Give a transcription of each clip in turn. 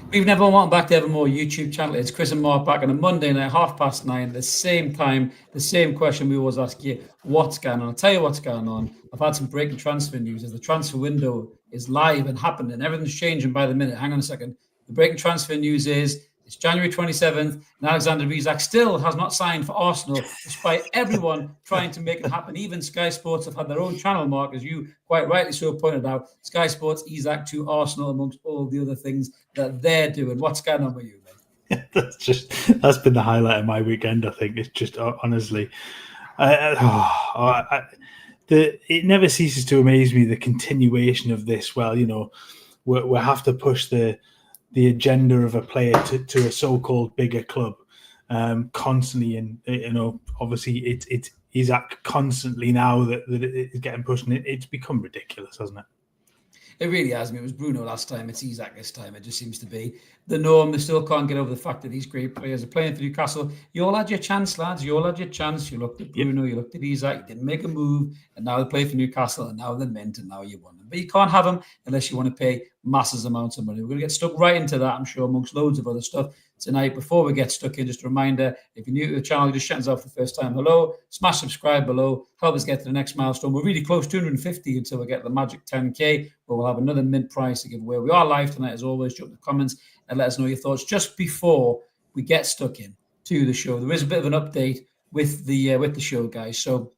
We've never welcome back to Evermore YouTube channel. It's Chris and Mark back on a Monday night, 9:30, the same time, the same question we always ask you, what's going on? I'll tell you what's going on. I've had some breaking transfer news as the transfer window is live and happening. Everything's changing by the minute. Hang on a second. The breaking transfer news is it's January 27th, and Alexander Isak still has not signed for Arsenal, despite everyone trying to make it happen. Even Sky Sports have had their own channel, Mark, as you quite rightly so pointed out. Sky Sports, Isak to Arsenal, amongst all the other things that they're doing. What's going on with you, mate? That's been the highlight of my weekend. I think it's just honestly, it never ceases to amaze me, the continuation of this. Well, we have to push the agenda of a player to a so-called bigger club constantly, and obviously it's Isak constantly now that it's getting pushed, and it's become ridiculous, hasn't it? It really has. I mean, it was Bruno last time. It's Isak this time. It just seems to be the norm. They still can't get over the fact that these great players are playing for Newcastle. You all had your chance, lads. You all had your chance. You looked at Bruno, you looked at Isak, you didn't make a move, and now they play for Newcastle, and now they're mint, and now you won them. But you can't have them unless you want to pay massive amounts of money. We're going to get stuck right into that, I'm sure, amongst loads of other stuff tonight. Before we get stuck in, just a reminder, if you're new to the channel, just shut us off for the first time, hello, smash subscribe below, help us get to the next milestone. We're really close, 250 until we get the magic 10K, where we'll have another mint prize to give away. We are live tonight, as always. Drop the comments and let us know your thoughts just before we get stuck in to the show. There is a bit of an update with the show, guys. So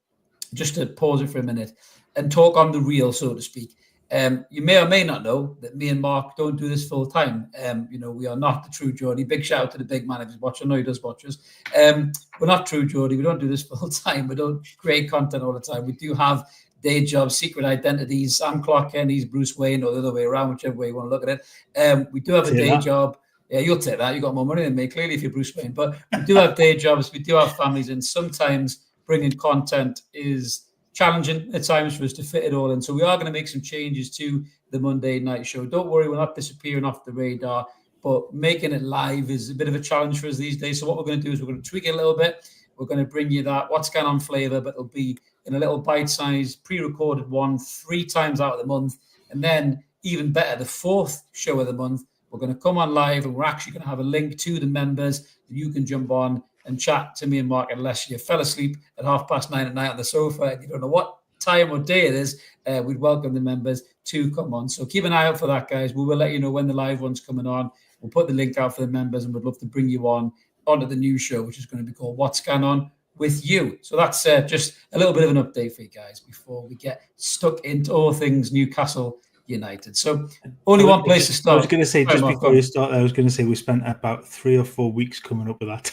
just to pause it for a minute and talk on the real, so to speak. You may or may not know that me and Mark don't do this full time. We are not the True Geordie. Big shout out to the big man if he's watching. I know he does watch us. We're not True Geordie. We don't do this full time. We don't create content all the time. We do have day jobs, secret identities. I'm Clark Kent, he's Bruce Wayne, or the other way around, whichever way you want to look at it. We do have a day job. Yeah, you'll take that. You've got more money than me, clearly, if you're Bruce Wayne. But we do have day jobs. We do have families. And sometimes bringing content is challenging at times for us to fit it all in. So we are going to make some changes to the Monday night show. Don't worry, we're not disappearing off the radar, but making it live is a bit of a challenge for us these days. So what we're going to do is we're going to tweak it a little bit. We're going to bring you that what's going on flavor, but it'll be in a little bite-sized, pre-recorded one 3 times out of the month. And then even better, the 4th show of the month, we're going to come on live, and we're actually going to have a link to the members that you can jump on and chat to me and Mark, unless you fell asleep at 9:30 at night on the sofa and you don't know what time or day it is. We'd welcome the members to come on. So keep an eye out for that, guys. We will let you know when the live one's coming on. We'll put the link out for the members, and we'd love to bring you onto the new show, which is going to be called What's Going On With You. So that's just a little bit of an update for you guys before we get stuck into all things Newcastle United. So only one place to start. I was going to say, just before you start, I was going to say we spent about 3 or 4 weeks coming up with that.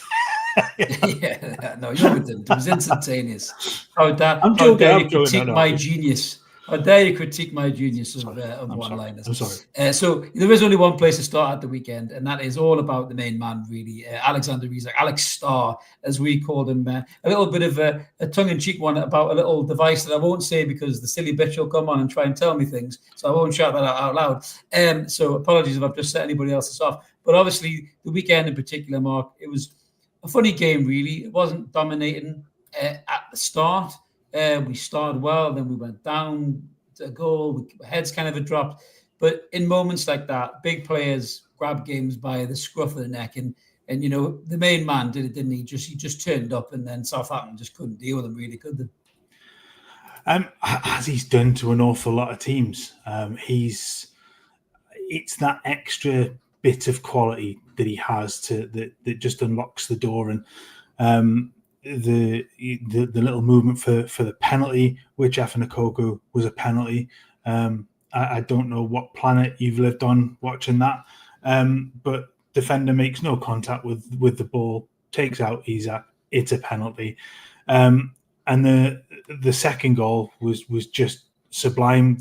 No, you didn't. It was instantaneous. How dare you critique my genius? How dare you critique my genius of one-liners? I'm sorry. So there is only one place to start at the weekend, and that is all about the main man, really, Alexander Isak, Alex Star, as we called him. A little bit of a tongue-in-cheek one about a little device that I won't say because the silly bitch will come on and try and tell me things, so I won't shout that out loud. So apologies if I've just set anybody else off. But obviously, the weekend in particular, Mark, it was a funny game, really. It wasn't dominating at the start. We started well, then we went down to a goal. Heads kind of dropped. But in moments like that, big players grab games by the scruff of the neck. And the main man did it, didn't he? He just turned up, and then Southampton just couldn't deal with him, really, could they? As he's done to an awful lot of teams. It's that extra bit of quality that he has that just unlocks the door, and the little movement for the penalty, which Efenikoku was a penalty. I don't know what planet you've lived on watching that, but defender makes no contact with the ball, takes out Isak, it's a penalty, and the second goal was just sublime.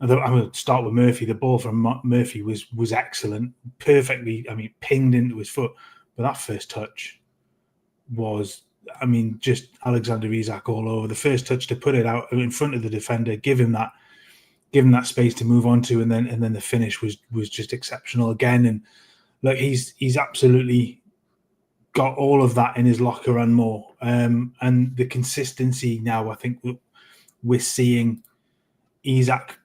I'm going to start with Murphy. The ball from Murphy was excellent, perfectly, pinged into his foot. But that first touch was, just Alexander Isak all over. The first touch to put it out in front of the defender, give him that space to move on to, and then the finish was just exceptional again. And look, he's absolutely got all of that in his locker and more. And the consistency now, I think we're seeing Isak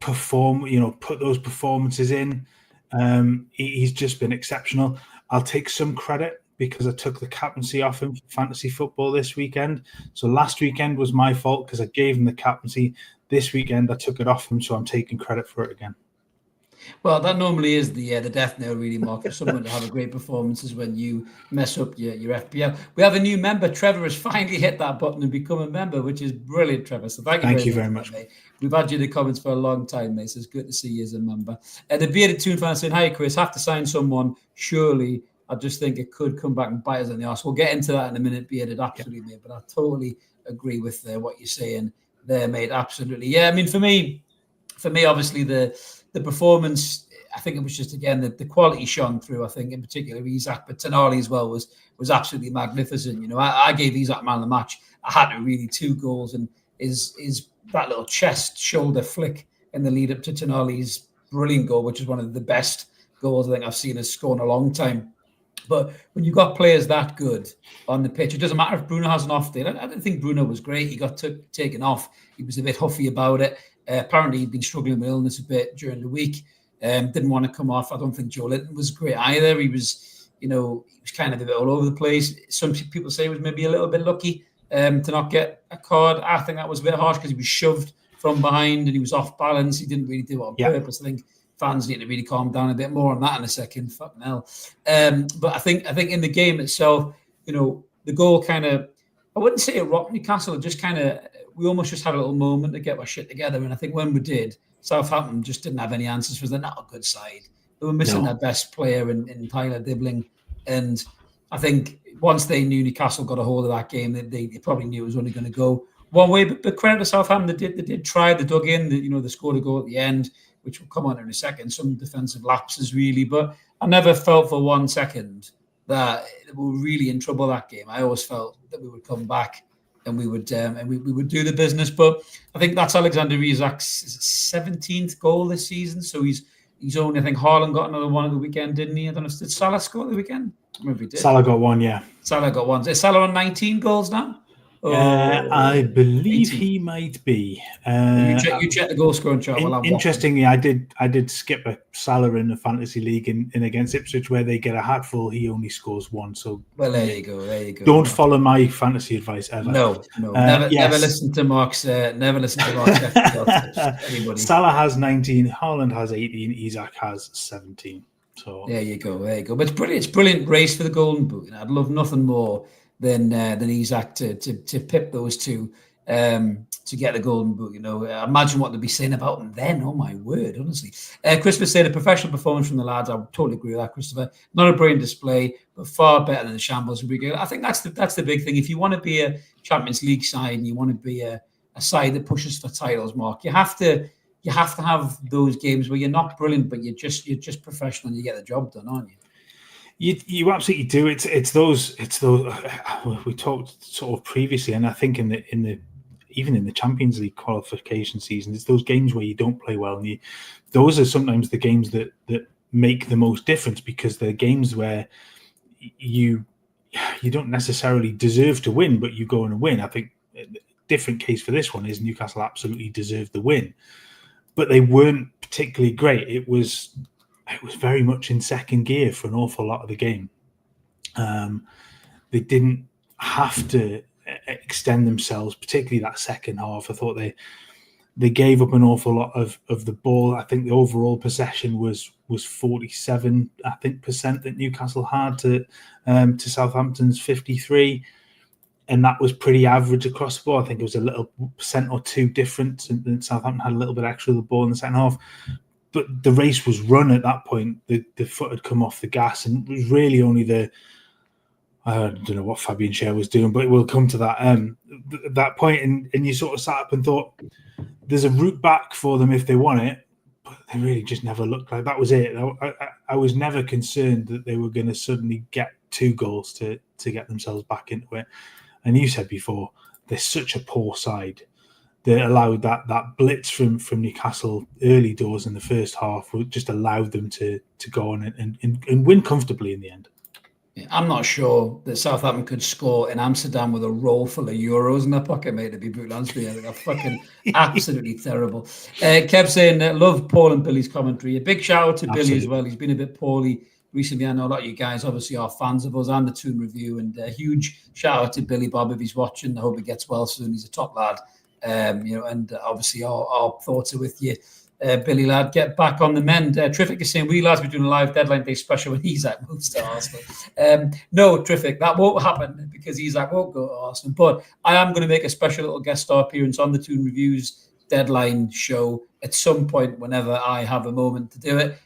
perform, put those performances in, He's just been exceptional. I'll take some credit because I took the captaincy off him for fantasy football this weekend. So last weekend was my fault because I gave him the captaincy. This weekend I took it off him, so I'm taking credit for it again. Well, that normally is the death knell, really, Mark, for someone to have a great performance is when you mess up your FPL. We have a new member. Trevor has finally hit that button and become a member, which is brilliant, Trevor. So thank you very much, mate. We've had you in the comments for a long time, mate, so it's good to see you as a member. The Bearded Toon fan saying, hi, Chris, have to sign someone, surely. I just think it could come back and bite us in the arse. We'll get into that in a minute, Bearded, absolutely, mate, but I totally agree with what you're saying there, mate, absolutely. Yeah, I mean, for me, obviously, the performance, I think it was just, again, the quality shone through, I think, in particular, Isak, but Tonali as well was absolutely magnificent. You know, I gave Isak man of the match. I had to really 2 goals, and is that little chest shoulder flick in the lead up to Tonali's brilliant goal, which is one of the best goals I think I've seen us score in a long time. But when you've got players that good on the pitch, it doesn't matter if Bruno has an off day. I don't think Bruno was great. He got taken off. He was a bit huffy about it. Apparently, he'd been struggling with illness a bit during the week. Didn't want to come off. I don't think Joe Linton was great either. He was kind of a bit all over the place. Some people say he was maybe a little bit lucky to not get a card. I think that was a bit harsh because he was shoved from behind and he was off balance. He didn't really do it on purpose. I think fans need to really calm down a bit more on that in a second. Fucking hell. But I think in the game itself, the goal kind of, I wouldn't say it rocked Newcastle. It just kind of, we almost just had a little moment to get our shit together. And I think when we did, Southampton just didn't have any answers because they're not a good side. They were missing their best player in Tyler Dibbling. And I think once they knew Newcastle got a hold of that game, they probably knew it was only going to go one way. But credit to Southampton, they did try, they dug in, they scored a goal at the end, which will come on in a second, some defensive lapses really. But I never felt for 1 second that we were really in trouble that game. I always felt that we would come back and we would do the business. But I think that's Alexander Isak's 17th goal this season. So he's only, I think Haaland got another one at the weekend, didn't he? I don't know, did Salah score at the weekend? Maybe he did. Salah got one, yeah. Salah got one. Is Salah on 19 goals now? I believe 18. He might be. You check the goal scoring chart. Interestingly, I did skip a Salah in the fantasy league in against Ipswich where they get a hatful. He only scores one. So there you go. Don't follow my fantasy advice ever. No. Never listen to Mark's. Never listen to Mark's. Anybody. Salah has 19. Haaland has 18. Isak has 17. So there you go. But it's brilliant race for the Golden Boot. I'd love nothing more than Isak to pip those two to get the Golden Boot. Imagine what they'd be saying about him then. Oh my word, honestly. Christopher said a professional performance from the lads. I would totally agree with that, Christopher. Not a brilliant display, but far better than the shambles. I think that's the big thing. If you want to be a Champions League side and you want to be a side that pushes for titles, Mark, you have to have those games where you're not brilliant, but you're just professional and you get the job done, aren't you? You absolutely do. It's those. We talked sort of previously, and I think even in the Champions League qualification season, it's those games where you don't play well, and those are sometimes the games that make the most difference because they're games where you don't necessarily deserve to win, but you go and win. I think a different case for this one is Newcastle absolutely deserved the win, but they weren't particularly great. It was very much in second gear for an awful lot of the game. They didn't have to extend themselves, particularly that second half. I thought they gave up an awful lot of the ball. I think the overall possession was 47%, that Newcastle had to Southampton's 53%. And that was pretty average across the board. I think it was a little percent or two difference, and Southampton had a little bit extra of the ball in the second half. But the race was run at that point. The foot had come off the gas, and it was really only I don't know what Fabian Schär was doing, but we'll come to that point. And you sort of sat up and thought, there's a route back for them if they want it, but they really just never looked like that was it. I was never concerned that they were going to suddenly get 2 goals to get themselves back into it. And you said before, they're such a poor side. They allowed that blitz from Newcastle early doors in the first half just allowed them to go on and win comfortably in the end. I'm not sure that Southampton could score in Amsterdam with a roll full of euros in their pocket, mate, to be brutally honest with you. I think they're fucking absolutely terrible. Kev saying, love Paul and Billy's commentary. A big shout out to Billy as well. He's been a bit poorly recently. I know a lot of you guys obviously are fans of us and the Toon Review, and a huge shout out to Billy Bob if he's watching. I hope he gets well soon. He's a top lad. And obviously our thoughts are with you. Billy lad, get back on the mend. Terrific is saying we lads be doing a live deadline day special when Isak moves to Arsenal. No, Terrific, that won't happen because Isak won't go to Arsenal. But I am going to make a special little guest star appearance on the Toon Reviews deadline show at some point whenever I have a moment to do it.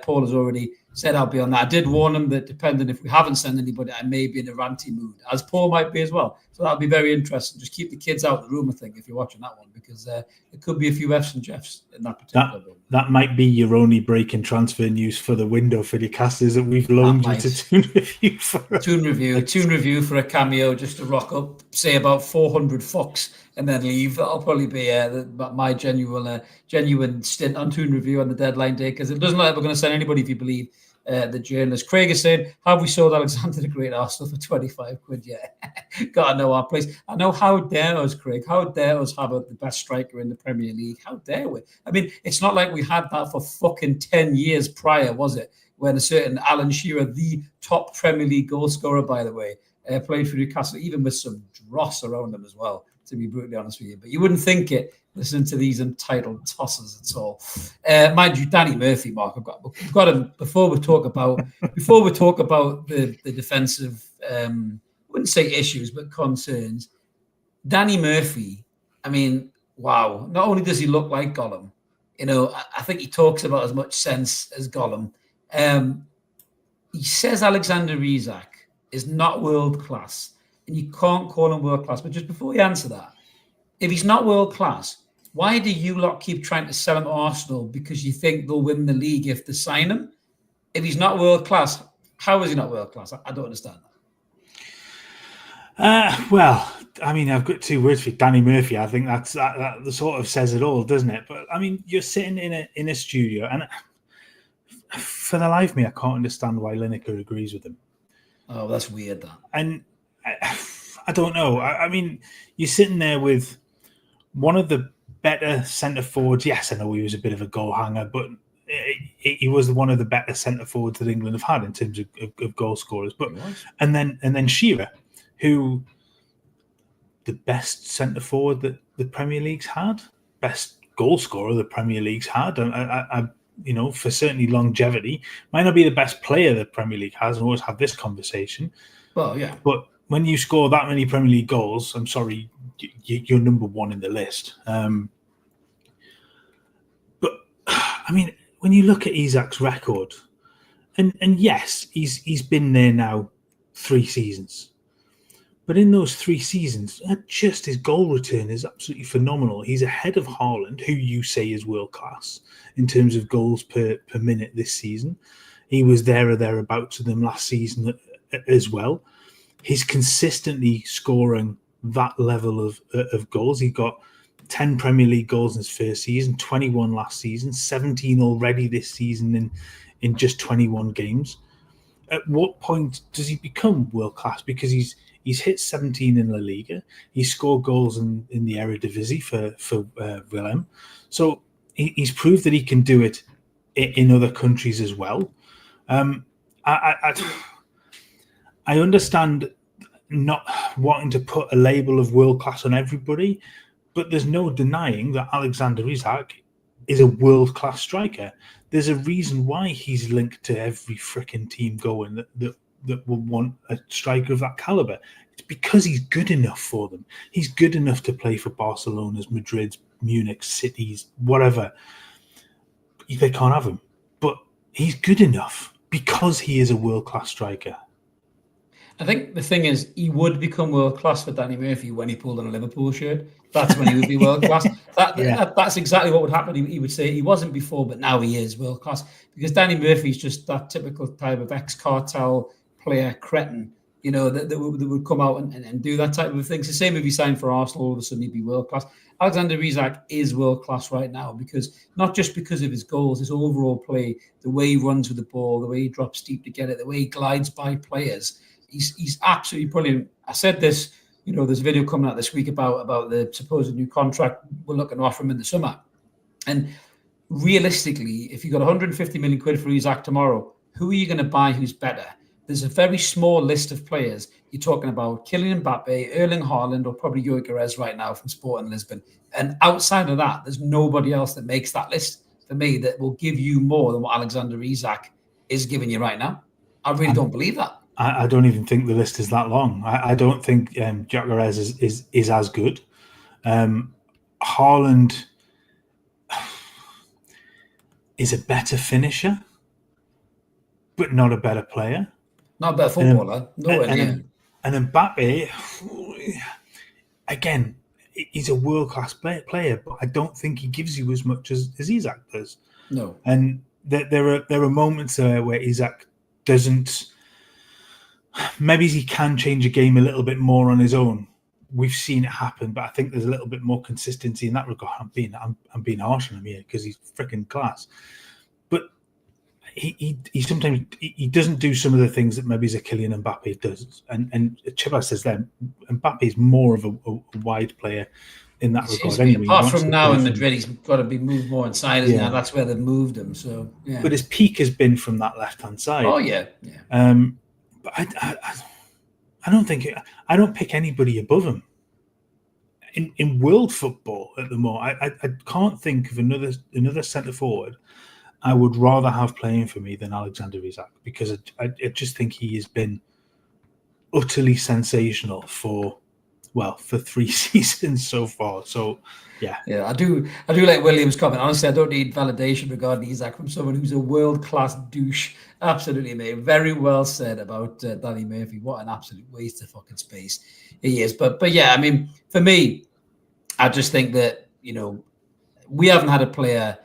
Paul has already said I'll be on that. I did warn him that depending if we haven't sent anybody, I may be in a ranty mood, as Paul might be as well. So that'll be very interesting. Just keep the kids out of the room, I think, if you're watching that one, because it could be a few Fs and Jeffs in that particular room. That might be your only break in transfer news for the window for Newcastle, is that we've loaned you to Toon Review for Toon Review for a cameo, just to rock up, say about 400 fucks, and then leave. That'll probably be my genuine stint on Toon Review on the deadline day, because it doesn't look like we're going to send anybody, if you believe the journalist. Craig is saying, have we sold Alexander the Great Arsenal for 25 quid? Yeah. Gotta know our place. I know, how dare us, Craig? How dare us have the best striker in the Premier League? How dare we? I mean, it's not like we had that for fucking 10 years prior, was it? When a certain Alan Shearer, the top Premier League goal scorer, by the way, played for Newcastle, even with some dross around him as well, to be brutally honest with you. But you wouldn't think it, listen to these entitled tossers at all. Mind you, Danny Murphy, Mark, we've got him before we talk about the defensive, wouldn't say issues, but concerns. Danny Murphy, I mean, wow. Not only does he look like Gollum, I think he talks about as much sense as Gollum. He says Alexander Isak is not world class, and you can't call him world class. But just before you answer that, if he's not world class, why do you lot keep trying to sell him to Arsenal? Because you think they'll win the league if they sign him? If he's not world class, how is he not world class? I don't understand that. Well, I mean, I've got two words for Danny Murphy. I think that sort of says it all, doesn't it? But I mean, you're sitting in a studio, and for the life of me, I can't understand why Lineker agrees with him. Oh, that's weird, that. And I don't know. I mean, you're sitting there with one of the better centre forwards. Yes, I know he was a bit of a goal hanger, but he was one of the better centre forwards that England have had in terms of goal scorers. But and then Shearer, who the best centre forward that the Premier League's had, best goal scorer the Premier League's had, and I for certainly longevity, might not be the best player the Premier League has. And always have this conversation. Well, yeah, but when you score that many Premier League goals, I'm sorry, you're number one in the list. But I mean, when you look at Isak's record, and yes, he's been there now 3 seasons. But in those 3 seasons, just his goal return is absolutely phenomenal. He's ahead of Haaland, who you say is world class in terms of goals per minute this season. He was there or thereabouts with them last season as well. He's consistently scoring that level of goals. He got 10 Premier League goals in his first season, 21 last season, 17 already this season in just 21 games. At what point does he become world class? Because he's hit 17 in La Liga. He scored goals in the Eredivisie for Willem. So he's proved that he can do it in other countries as well. I understand not wanting to put a label of world class on everybody, but there's no denying that Alexander Isak is a world class striker. There's a reason why he's linked to every freaking team going that will want a striker of that caliber. It's because he's good enough for them. He's good enough to play for Barcelona's, Madrid's, Munich's, City's, whatever. They can't have him. But he's good enough because he is a world-class striker. I think the thing is, he would become world-class for Danny Murphy when he pulled on a Liverpool shirt. That's when he would be world-class. That's exactly what would happen. He would say he wasn't before, but now he is world-class. Because Danny Murphy's just that typical type of ex-cartel player cretin that would come out and do that type of thing. It's the same if he signed for Arsenal, all of a sudden he'd be world class. Alexander Isak is world class right now because not just because of his goals, his overall play, the way he runs with the ball, the way he drops deep to get it, the way he glides by players. He's absolutely brilliant. I said this, there's a video coming out this week about the supposed new contract we're looking to offer him in the summer. And realistically, if you got 150 million quid for Isak tomorrow, who are you going to buy who's better? There's a very small list of players. You're talking about Kylian Mbappe, Erling Haaland, or probably Gyökeres right now from Sporting Lisbon. And outside of that, there's nobody else that makes that list for me that will give you more than what Alexander Isak is giving you right now. I really don't believe that. I don't even think the list is that long. I don't think Gyökeres is as good. Haaland is a better finisher, but not a better player. Not a better footballer. And Mbappe, again, he's a world-class player, but I don't think he gives you as much as Isak does. No. And there are moments where Isak doesn't. Maybe he can change a game a little bit more on his own. We've seen it happen, but I think there's a little bit more consistency in that regard. I'm being harsh on him here because he's freaking class, but he sometimes he doesn't do some of the things that maybe a Kylian Mbappe does. And Chibas says that Mbappe is more of a wide player in that regard. Anyway, apart from now in Madrid, he's got to be moved more inside. Isn't he? That's where they've moved him. So, yeah. But his peak has been from that left-hand side. Oh yeah. But I don't think I don't pick anybody above him in world football at the moment. I can't think of another centre forward I would rather have playing for me than Alexander Isak, because I just think he has been utterly sensational for 3 seasons so far. So yeah, I do like Williams' comment. Honestly, I don't need validation regarding Isak from someone who's a world-class douche. Absolutely, mate. Very well said about Danny Murphy. What an absolute waste of fucking space he is. But yeah, I mean, for me, I just think that we haven't had a player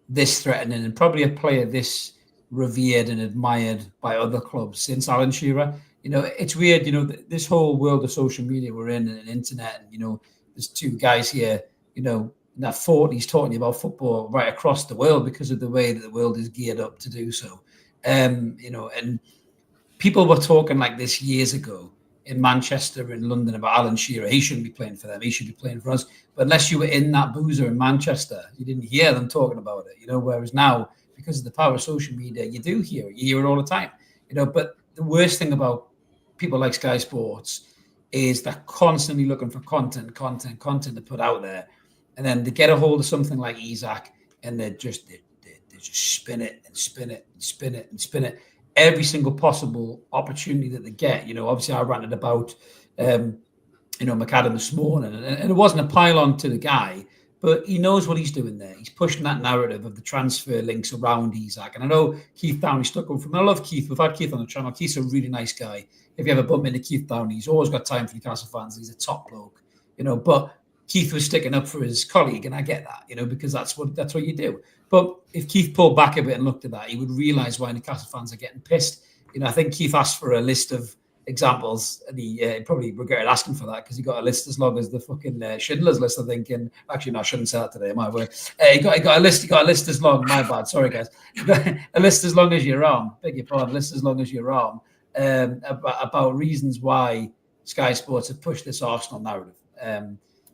this threatening and probably a player this revered and admired by other clubs since Alan Shearer. It's weird. This whole world of social media we're in and internet, and there's two guys here, in their 40s talking about football right across the world because of the way that the world is geared up to do so. And people were talking like this years ago in Manchester and London about Alan Shearer. He shouldn't be playing for them. He should be playing for us. But unless you were in that boozer in Manchester, you didn't hear them talking about it, whereas now, because of the power of social media, you do hear it. You hear it all the time, but the worst thing about people like Sky Sports is they're constantly looking for content to put out there. And then they get a hold of something like Isak and they just spin it and spin it and spin it and spin it. Every single possible opportunity that they get. Obviously I ranted about, McAdam this morning, and it wasn't a pile-on to the guy, but he knows what he's doing there. He's pushing that narrative of the transfer links around Isak. And I know Keith Downey stuck up from him. I love Keith. We've had Keith on the channel. Keith's a really nice guy. If you ever bump into Keith Downey, he's always got time for Newcastle fans. He's a top bloke, but Keith was sticking up for his colleague, and I get that, because that's what you do. But if Keith pulled back a bit and looked at that, he would realise why Newcastle fans are getting pissed. I think Keith asked for a list of examples, and he probably regretted asking for that because he got a list as long as the fucking Schindler's List, I think. And actually, no, I shouldn't say that today. My word, he got a list. He got a list as long. My bad. Sorry, guys. A list as long as your arm. Beg your pardon. A list as long as your arm. About reasons why Sky Sports have pushed this Arsenal narrative.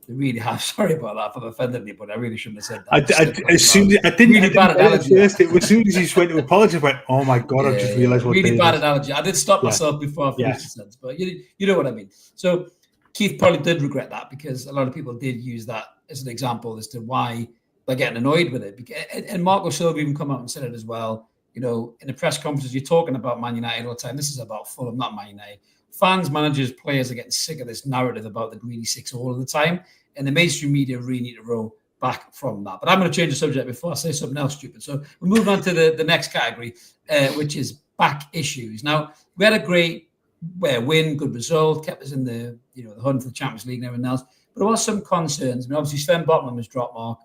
They really have. Sorry about that if I've offended anybody. I really shouldn't have said that. As soon as I didn't, really bad analogy. As soon as you just went to apologize, I went, "Oh my god!" I've just realised what. Really bad analogy. I did stop myself before I finished the sentence, but you know what I mean. So Keith probably did regret that because a lot of people did use that as an example as to why they're getting annoyed with it. And Marco Silva even come out and said it as well. In the press conferences, you're talking about Man United all the time. This is about Fulham, not Man United. Fans, managers, players are getting sick of this narrative about the greedy six all of the time. And the mainstream media really need to roll back from that. But I'm going to change the subject before I say something else stupid. So we're moving on to the next category, which is back issues. Now, we had a great win, good result, kept us in the hunt for the Champions League and everything else. But there was some concerns. I mean, obviously, Sven Botman was dropped, Mark,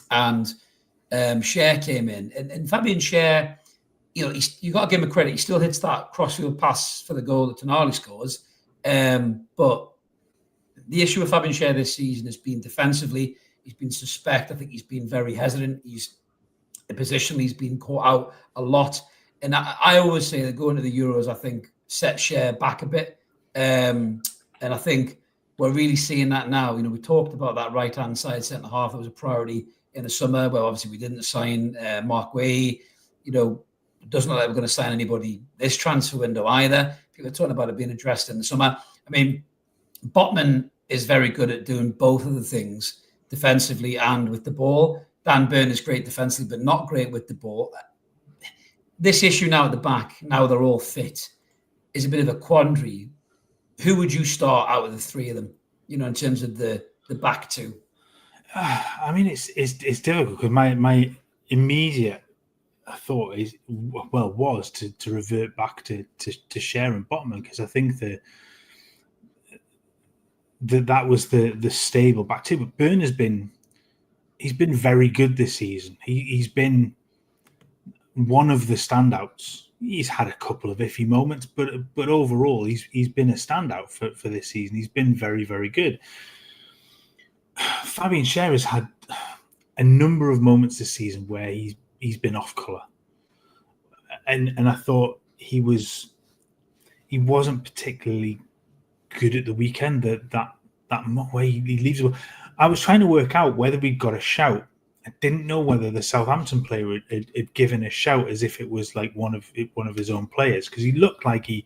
and Schär came in. And Fabian Schär, you got to give him credit. He still hits that crossfield pass for the goal that Tonali scores. But the issue with Fabian Schär this season has been defensively. He's been suspect. I think he's been very hesitant. Positionally, he's been caught out a lot. And I always say that going to the Euros, I think, set Schär back a bit. And I think we're really seeing that now. We talked about that right-hand side centre-half that was a priority in the summer. Well, obviously, we didn't sign Mark Way. It doesn't look like we're going to sign anybody this transfer window either. People are talking about it being addressed in the summer. I mean, Botman is very good at doing both of the things, defensively and with the ball. Dan Burn is great defensively, but not great with the ball. This issue now at the back, now they're all fit, is a bit of a quandary. Who would you start out of the three of them, in terms of the back two? I mean, it's difficult because my immediate thought was to revert back to Schär and Botman, because I think that was the stable back two. But Burn he's been very good this season. He's been one of the standouts. He's had a couple of iffy moments, but overall he's been a standout for this season. He's been very, very good. Fabian Schär has had a number of moments this season where he's been off colour, and I thought he wasn't particularly good at the weekend. That way he leaves. I was trying to work out whether we'd got a shout. I didn't know whether the Southampton player had given a shout as if it was like one of his own players, because he looked like he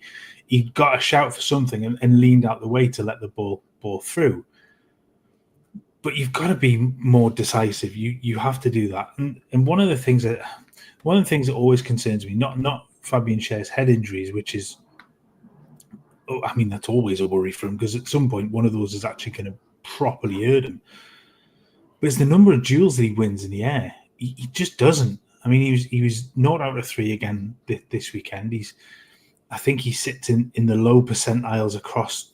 got a shout for something and leaned out the way to let the ball through. But you've got to be more decisive. You have to do that. And one of the things that always concerns me, not Fabian Schär's head injuries, which is, I mean, that's always a worry for him, because at some point one of those is actually going to properly hurt him. But it's the number of duels that he wins in the air. He just doesn't. I mean, he was 0 out of 3 again this weekend. I think he sits in the low percentiles across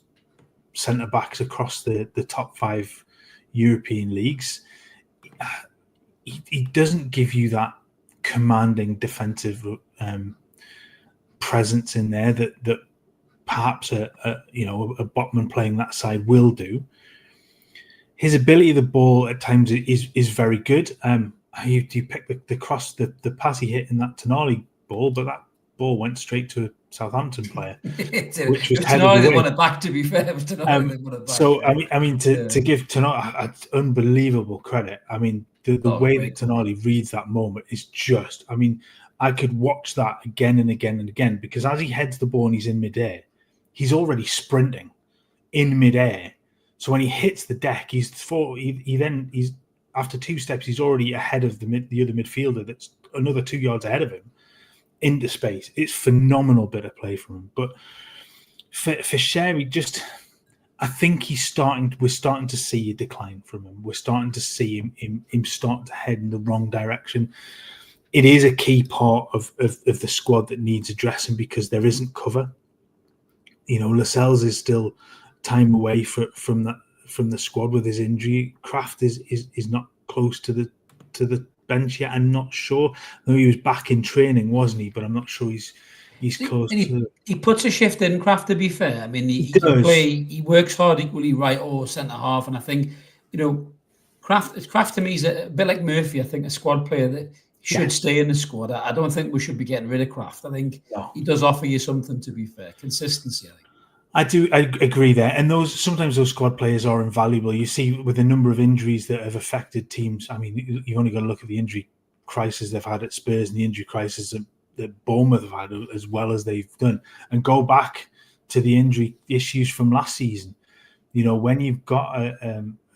centre backs across the top 5 European leagues. He doesn't give you that commanding defensive presence in there that perhaps a Botman playing that side will do. His ability of the ball at times is very good. You pick the cross, the pass he hit in that Tonali ball, but that ball went straight to a Southampton player, which was Tonali that won it back. To be fair, so I mean to give Tonali unbelievable credit. I mean the way that Tonali reads that moment is just. I mean, I could watch that again and again and again, because as he heads the ball and he's in midair, he's already sprinting in midair. So when he hits the deck, he's after 2 steps, he's already ahead of the other midfielder that's another 2 yards ahead of him into space. It's phenomenal bit of play from him. But for Schär, I think we're starting to see a decline from him. We're starting to see him start to head in the wrong direction. It is a key part of the squad that needs addressing, because there isn't cover. Lascelles is still time away from the squad with his injury. Kraft is not close to the bench yet. I'm not sure. I know he was back in training, wasn't he? But I'm not sure he's close. He puts a shift in, Kraft, to be fair. I mean, he can play. He works hard equally right or centre half, and I think Kraft to me is a bit like Murphy. I think a squad player that should stay in the squad. I don't think we should be getting rid of Kraft. I think he does offer you something, to be fair. Consistency, I think. I agree there. And sometimes those squad players are invaluable. You see with the number of injuries that have affected teams. I mean, you've only got to look at the injury crisis they've had at Spurs and the injury crisis that Bournemouth have had, as well as they've done, and go back to the injury issues from last season. When you've got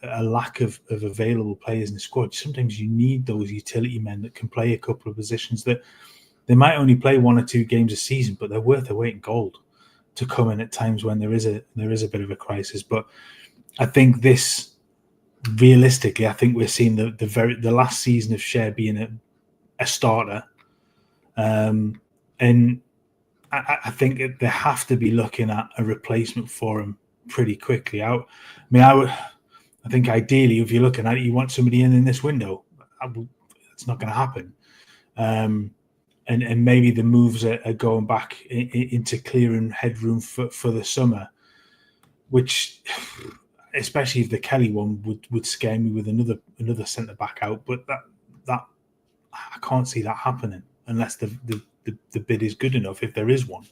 a lack of available players in the squad, sometimes you need those utility men that can play a couple of positions that they might only play 1 or 2 games a season, but they're worth their weight in gold to come in at times when there is a bit of a crisis. But I think realistically, I think we're seeing the last season of Schär being a starter, and I think they have to be looking at a replacement for him pretty quickly. I think ideally, if you're looking at it, you want somebody in this window. It's not going to happen. and maybe the moves are going back into clearing headroom for the summer, which, especially if the Kelly one would scare me with another centre back out, but that I can't see that happening unless the bid is good enough, if there is one.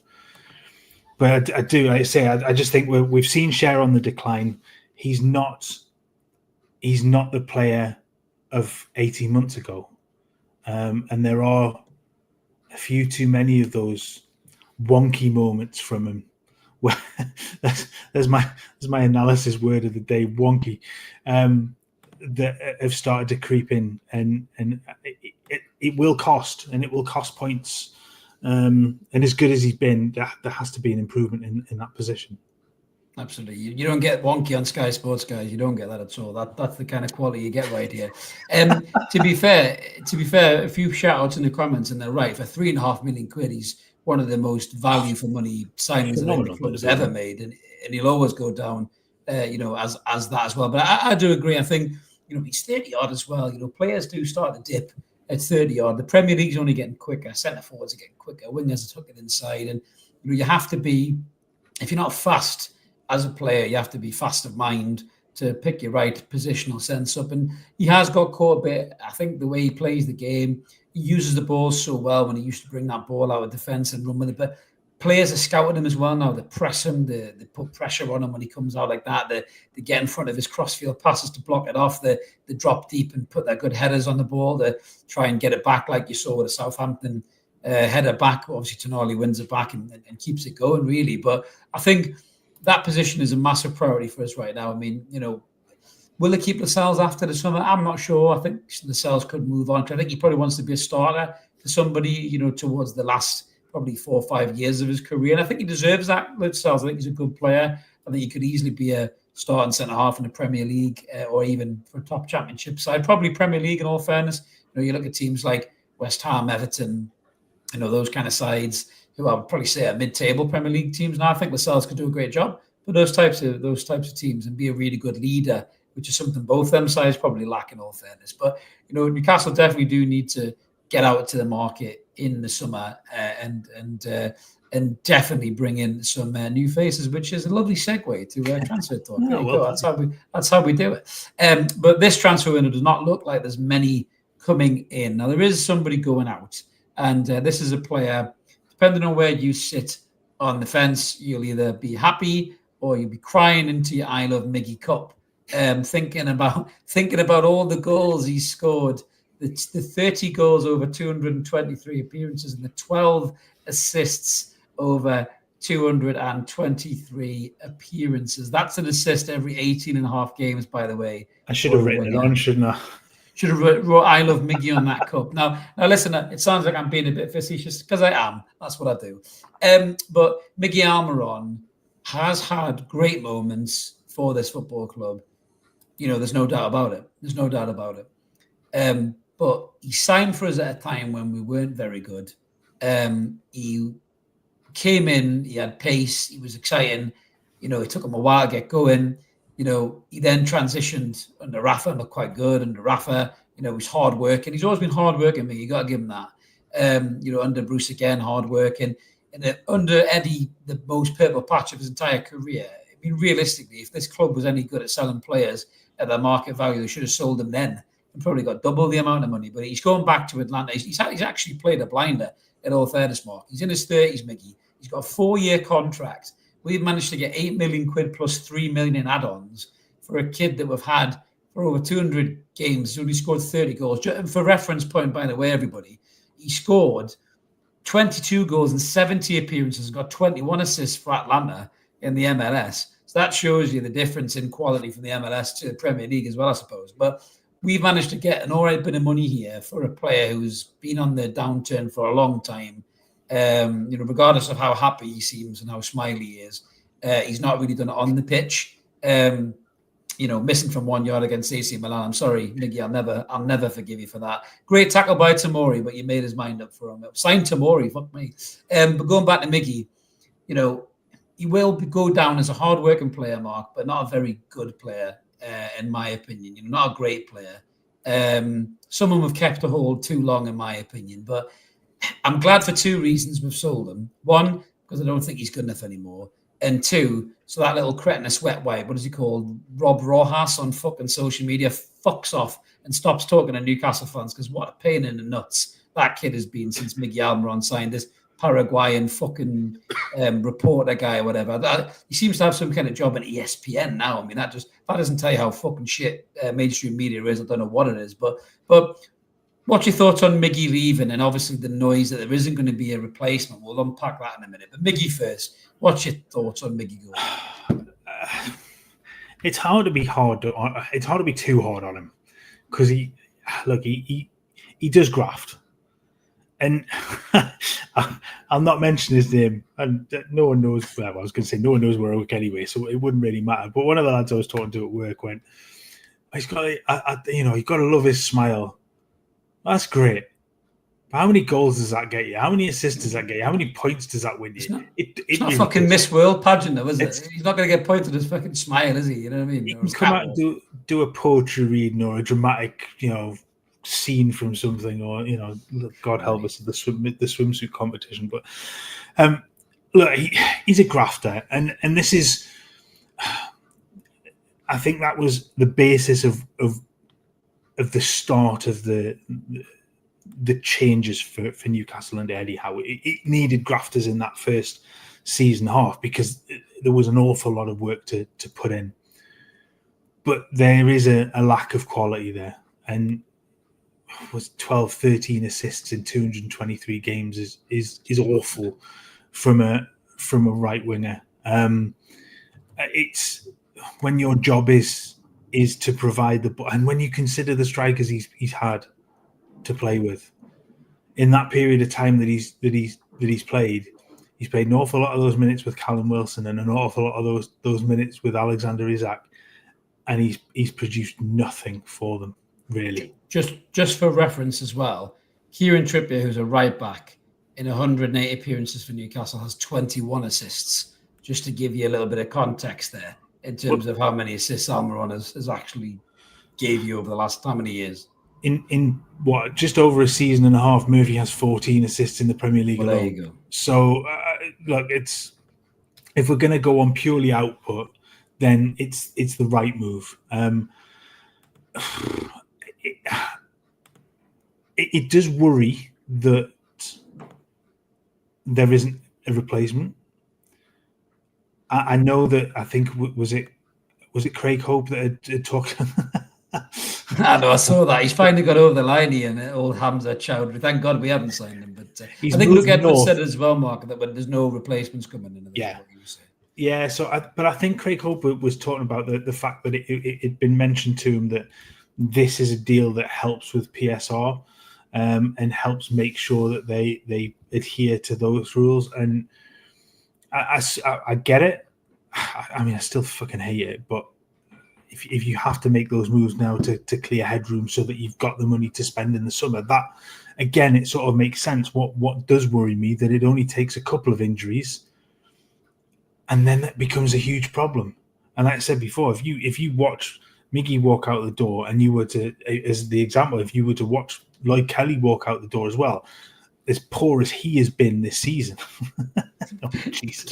But I just think we've seen Cher on the decline. He's not the player of 18 months ago, and there are a few too many of those wonky moments from him. Well, there's my analysis word of the day, wonky, that have started to creep in, and it will cost, and it will cost points. And as good as he's been, there has to be an improvement in that position. Absolutely. You don't get wonky on Sky Sports, guys. You don't get that at all. That's the kind of quality you get right here. To be fair, a few shout outs in the comments, and they're right. For £3.5 million, he's one of the most value for money signings that any club has ever made, and he'll always go down, as that as well. But I do agree. I think he's 30 odd as well. Players do start to dip at 30 odd. The Premier League's only getting quicker. Centre forwards are getting quicker. Wingers are tucking inside, and you have to be, if you're not fast as a player, you have to be fast of mind to pick your right positional sense up. And he has got caught a bit. I think the way he plays the game, he uses the ball so well when he used to bring that ball out of defence and run with it. But players are scouting him as well now. They press him, they put pressure on him when he comes out like that. They get in front of his crossfield passes to block it off. They drop deep and put their good headers on the ball. They try and get it back like you saw with the Southampton header back. Obviously, Tonali wins it back and keeps it going, really. But I think that position is a massive priority for us right now. I mean, will they keep Lascelles after the summer? I'm not sure. I think Lascelles could move on. I think he probably wants to be a starter for somebody, towards the last probably 4 or 5 years of his career. And I think he deserves that, Lascelles. I think he's a good player. I think he could easily be a starting centre-half in the Premier League or even for a top championship side. Probably Premier League, in all fairness. You look at teams like West Ham, Everton, those kind of sides who I would probably say are mid-table Premier League teams. Now I think Lascelles could do a great job for those types of teams and be a really good leader, which is something both them sides probably lack, in all fairness. But Newcastle definitely do need to get out to the market in the summer and definitely bring in some new faces, which is a lovely segue to transfer talk. That's how we do it. But this transfer window does not look like there's many coming in. Now there is somebody going out, and this is a player. Depending on where you sit on the fence, you'll either be happy or you'll be crying into your I Love Miggy cup, thinking about all the goals he scored, the 30 goals over 223 appearances and the 12 assists over 223 appearances. That's an assist every 18 and a half games, by the way. I should have written it on, shouldn't I? Should have wrote I Love Miggy on that cup. Now listen, it sounds like I'm being a bit facetious because I am. That's what I do. But Miggy Almiron has had great moments for this football club. There's no doubt about it. But he signed for us at a time when we weren't very good. He came in, he had pace, he was exciting. It took him a while to get going. He then transitioned under Rafa and looked quite good under Rafa. He's hard working. He's always been hard working, but you got to give him that. Under Bruce again, hard working. And under Eddie, the most purple patch of his entire career. I mean, realistically, if this club was any good at selling players at their market value, they should have sold them then and probably got double the amount of money. But he's going back to Atlanta. He's actually played a blinder at all fairness, Mark. He's in his 30s, Miggy. He's got a 4-year contract. We've managed to get £8 million plus £3 million in add-ons for a kid that we've had for over 200 games. He's only scored 30 goals. For reference point, by the way, everybody, he scored 22 goals in 70 appearances and got 21 assists for Atlanta in the MLS. So that shows you the difference in quality from the MLS to the Premier League as well, I suppose. But we've managed to get an all right bit of money here for a player who's been on the downturn for a long time. Regardless of how happy he seems and how smiley he is, he's not really done it on the pitch. Missing from 1 yard against AC Milan. I'm sorry, Miggy, I'll never forgive you for that. Great tackle by Tomori, but you made his mind up for him. Signed Tomori, fuck me. But going back to Miggy, he will go down as a hard-working player, Mark, but not a very good player, in my opinion. Not a great player. Some of them have kept a hold too long, in my opinion. But I'm glad for two reasons we've sold him. One, because I don't think he's good enough anymore. And two, so that little cretinous wet wipe, what is he called? Rob Rojas on fucking social media fucks off and stops talking to Newcastle fans, because what a pain in the nuts that kid has been since Miggy Almiron signed this Paraguayan fucking reporter guy or whatever. He seems to have some kind of job at ESPN now. I mean, that doesn't tell you how fucking shit mainstream media is. I don't know what it is, but what's your thoughts on Miggy leaving, and obviously the noise that there isn't going to be a replacement? We'll unpack that in a minute. But Miggy first, what's your thoughts on Miggy going? It's hard to be It's hard to be too hard on him, because he does graft, and I'll not mention his name, and no one knows. Well, I was going to say no one knows where I work anyway, so it wouldn't really matter. But one of the lads I was talking to at work went, "He's got, you've got to love his smile." That's great. But how many goals does that get you? How many assists does that get you? How many points does that win you? It's not really fucking Miss World pageant, though, is it? He's not going to get pointed his fucking smile, is he? You know what I mean? He can come out and do a poetry reading or a dramatic, scene from something, or God help us, the swimsuit competition. But look, he's a grafter, and this is, I think that was the basis of the start of the changes for Newcastle under Eddie Howe. It needed grafters in that first season half, because there was an awful lot of work to put in. But there is a lack of quality there, and was 12, 13 assists in 223 games is awful from a right winger. It's when your job is to provide the ball, and when you consider the strikers he's had to play with in that period of time that he's played an awful lot of those minutes with Callum Wilson and an awful lot of those minutes with Alexander Isak, and he's produced nothing for them, really. Just for reference as well, Kieran Trippier, who's a right back, in 108 appearances for Newcastle, has 21 assists, just to give you a little bit of context there in terms of how many assists Almiron has actually gave you over the last how many years. In what, just over a season and a half, Murphy has 14 assists in the Premier League alone. There you go. So, look, if we're going to go on purely output, then it's the right move. It does worry that there isn't a replacement. I know that, I think, was it Craig Hope that had talked? I know, I saw that. He's finally got over the line here, and old Hamza Chowdhury. Thank God we haven't signed him. But I think Luke Edwards said as well, Mark, that there's no replacements coming in. Yeah. Yeah, but I think Craig Hope was talking about the fact that it'd been mentioned to him that this is a deal that helps with PSR and helps make sure that they adhere to those rules. And I get it. I mean, I still fucking hate it, but if you have to make those moves now to clear headroom so that you've got the money to spend in the summer, that, again, it sort of makes sense. What does worry me, that it only takes a couple of injuries, and then that becomes a huge problem. And like I said before, if you watch Miggy walk out the door, and you were to, as the example, if you were to watch Lloyd Kelly walk out the door as well, as poor as he has been this season. Oh, Jesus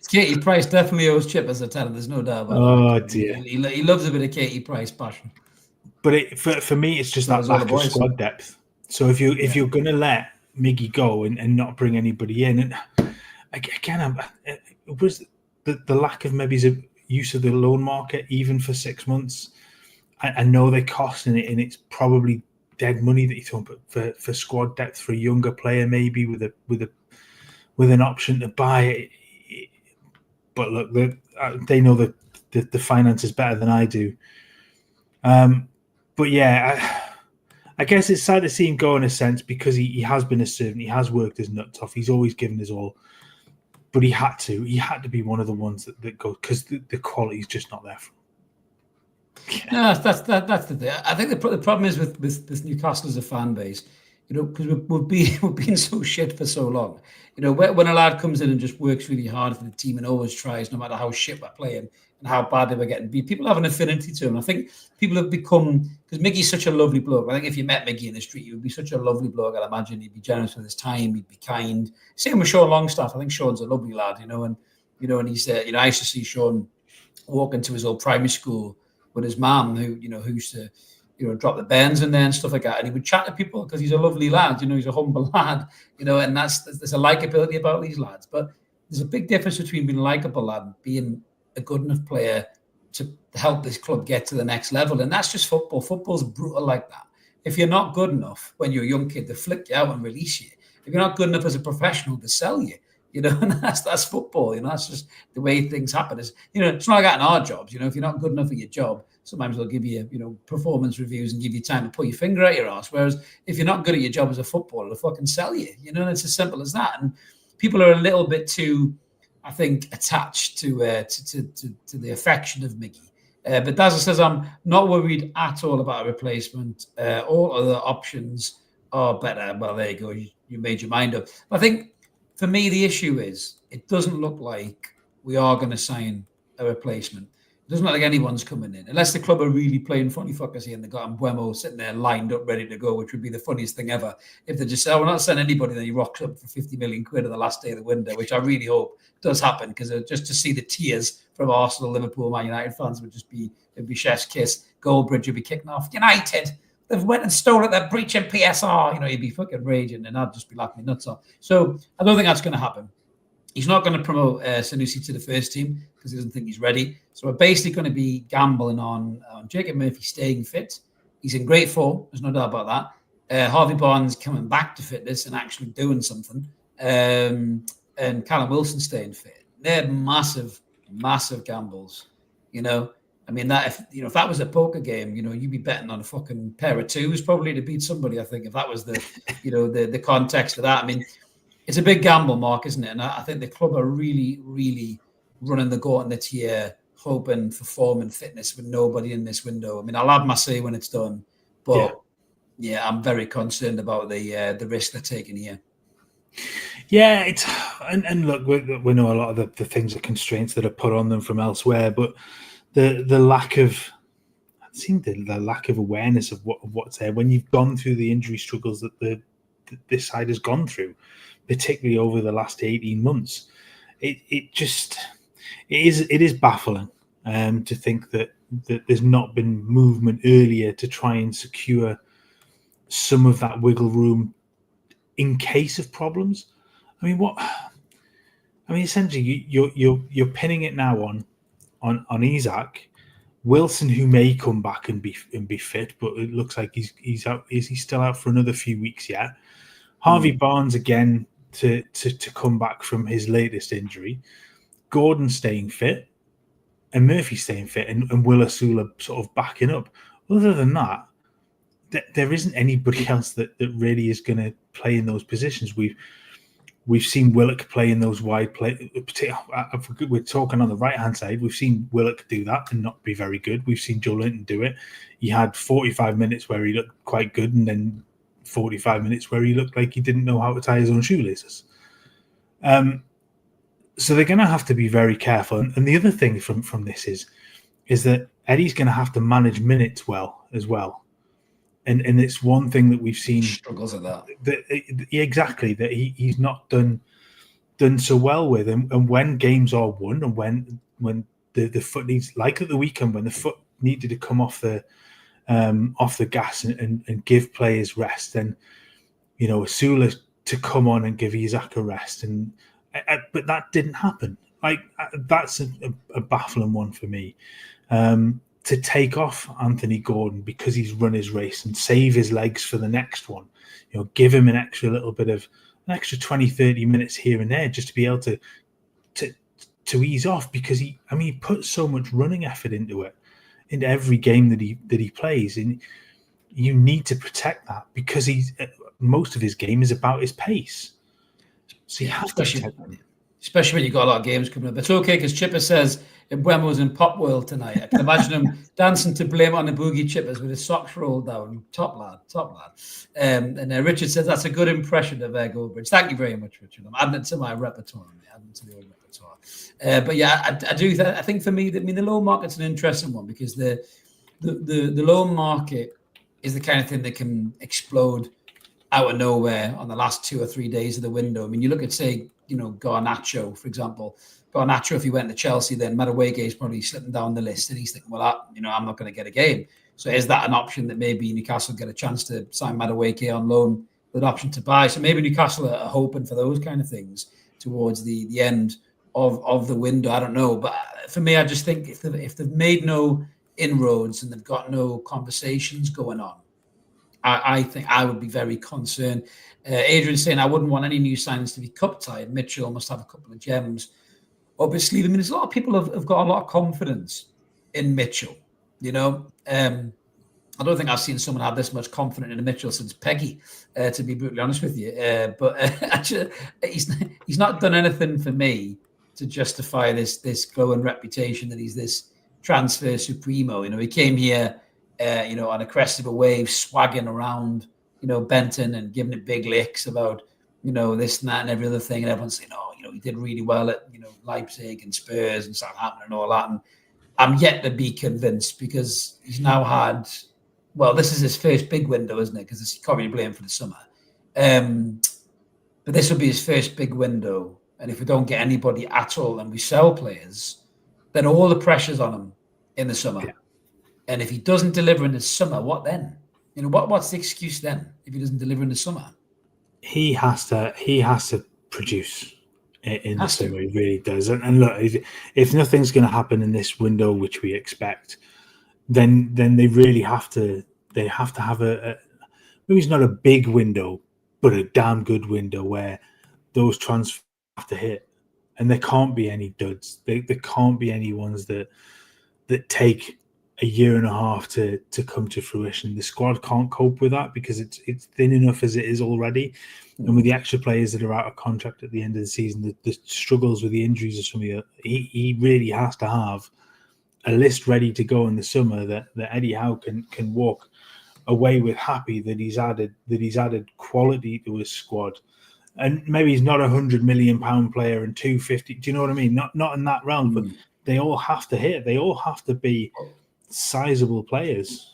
Katie Price definitely owes Chip as a talent. There's no doubt about that. Oh, dear. He loves a bit of Katie Price passion. But for me, it's just that lack of squad depth. So if you're going to let Miggy go and not bring anybody in, and again, it was the lack of maybe use of the loan market even for 6 months. I know they cost in it, and it's probably dead money that you throw, but for squad depth, for a younger player maybe with an option to buy it. But look, they know the finances better than I do. But yeah, I guess it's sad to see him go in a sense, because he has been a servant. He has worked his nuts off. He's always given his all. But he had to be one of the ones that go, because the quality is just not there for him. No, that's the thing. I think the problem is with Newcastle as a fan base, because we've been so shit for so long. When a lad comes in and just works really hard for the team and always tries, no matter how shit we're playing, and how bad they were getting beat. People have an affinity to him. I think people have become, because Miggy's such a lovely bloke. I think if you met Miggy in the street, he would be such a lovely bloke. I'd imagine he'd be generous with his time. He'd be kind. Same with Sean Longstaff. I think Sean's a lovely lad, and he's, I used to see Sean walk into his old primary school with his mum, who used to, drop the bands in there and stuff like that. And he would chat to people because he's a lovely lad, he's a humble lad, and there's a likability about these lads. But there's a big difference between being a likable lad and being a good enough player to help this club get to the next level. And that's just football. Football's brutal like that. If you're not good enough when you're a young kid, they flick you out and release you. If you're not good enough as a professional, they sell you. And that's football. That's just the way things happen. It's not like that in our jobs. If you're not good enough at your job, sometimes they'll give you, performance reviews and give you time to put your finger out your ass. Whereas if you're not good at your job as a footballer, they'll fucking sell you. And it's as simple as that. And people are a little bit too, I think, attached to the affection of Miggy. But as I says, I'm not worried at all about a replacement. All other options are better. Well, there you go. You made your mind up. I think, for me, the issue is it doesn't look like we are going to sign a replacement. It doesn't look like anyone's coming in, unless the club are really playing funny fuckers here and they've got Mbuemo sitting there lined up, ready to go, which would be the funniest thing ever. If they just say, we're not sending anybody, then he rocks up for 50 million quid on the last day of the window, which I really hope does happen, because just to see the tears from Arsenal, Liverpool, Man United fans it'd be chef's kiss. Goldbridge would be kicking off. United, they've went and stolen their breaching PSR. He'd be fucking raging, and I'd just be laughing my nuts off. So I don't think that's going to happen. He's not going to promote Sanusi to the first team because he doesn't think he's ready. So we're basically going to be gambling on Jacob Murphy staying fit. He's in great form. There's no doubt about that. Harvey Barnes coming back to fitness and actually doing something. And Callum Wilson staying fit. They're massive, massive gambles. I mean, that if that was a poker game, you'd be betting on a fucking pair of twos probably to beat somebody. I think if that was the, the context of that. I mean, it's a big gamble, Mark, isn't it? And I think the club are really, really running the gauntlet here, hoping for form and fitness with nobody in this window. I mean, I'll have my say when it's done, but yeah, I'm very concerned about the risk they're taking here. Yeah, it's and look, we know a lot of the things are constraints that are put on them from elsewhere, but the lack of, it seemed the lack of awareness of what's there when you've gone through the injury struggles that this side has gone through, particularly over the last 18 months. It is baffling to think that there's not been movement earlier to try and secure some of that wiggle room in case of problems. I mean, essentially, you're pinning it now on Isak, Wilson, who may come back and be fit, but it looks like he's out. Is he still out for another few weeks yet? Harvey Barnes again to come back from his latest injury. Gordon staying fit, and Murphy staying fit, and Will Asula sort of backing up. Other than that, there isn't anybody else that really is going to play in those positions. We've seen Willock play in those wide play. We're talking on the right-hand side. We've seen Willock do that and not be very good. We've seen Joe Linton do it. He had 45 minutes where he looked quite good, and then 45 minutes where he looked like he didn't know how to tie his own shoelaces. So they're going to have to be very careful. And the other thing from this is that Eddie's going to have to manage minutes well as well. And it's one thing that we've seen struggles at that. Exactly, that he's not done so well with. And when games are won, and when the foot needs, like at the weekend, when the foot needed to come off the gas and give players rest, then Asula to come on and give Isak a rest, but that didn't happen. That's a baffling one for me. To take off Anthony Gordon because he's run his race and save his legs for the next one, give him an extra 20, 30 minutes here and there just to be able to ease off, because he put so much running effort into every game that he plays, and you need to protect that because most of his game is about his pace. So you have to protect that. Especially when you've got a lot of games coming up. It's okay because Chipper says Buemo's in Pop World tonight. I can imagine him dancing to Blame on the Boogie Chippers with his socks rolled down. Top lad. And Richard says that's a good impression of Goldbridge. Thank you very much, Richard. I'm adding it to my repertoire. But yeah, I do. I think for me, the loan market's an interesting one because the loan market is the kind of thing that can explode out of nowhere on the last 2 or 3 days of the window. I mean, you look at, say, Garnacho, for example. Garnacho, if he went to Chelsea, then Madueke is probably slipping down the list, and he's thinking, well, I'm not going to get a game. So is that an option that maybe Newcastle get a chance to sign Madueke on loan with an option to buy? So maybe Newcastle are hoping for those kind of things towards the end of the window. I don't know. But for me, I just think if they've made no inroads and they've got no conversations going on, I think I would be very concerned. Adrian's saying I wouldn't want any new signings to be cup tied. Mitchell must have a couple of gems up his sleeve. I mean, there's a lot of people have got a lot of confidence in Mitchell. I don't think I've seen someone have this much confidence in Mitchell since Peggy, to be brutally honest with you. But actually, he's not done anything for me to justify this glowing reputation that he's this transfer supremo. He came here, on a crest of a wave, swagging around, Benton and giving it big licks about, this and that and every other thing. And everyone's saying, he did really well at, Leipzig and Spurs and Southampton and all that. And I'm yet to be convinced because he's now had, this is his first big window, isn't it? Because he can't really blame for the summer. But this will be his first big window. And if we don't get anybody at all and we sell players, then all the pressure's on him in the summer. Yeah. And if he doesn't deliver in the summer, what then? What's the excuse then if he doesn't deliver in the summer? He has to produce in the summer. He really does. And look, if nothing's going to happen in this window, which we expect, then they really have to. They have to have maybe it's not a big window, but a damn good window where those transfers have to hit, and there can't be any duds. There can't be any ones that take a year and a half to come to fruition. The squad can't cope with that because it's thin enough as it is already. And with the extra players that are out of contract at the end of the season, the struggles with the injuries of some of he really has to have a list ready to go in the summer that Eddie Howe can walk away with happy that he's added quality to his squad. And maybe he's not £100 million player and 250. Do you know what I mean? Not in that realm, but they all have to hit. They all have to be sizable players.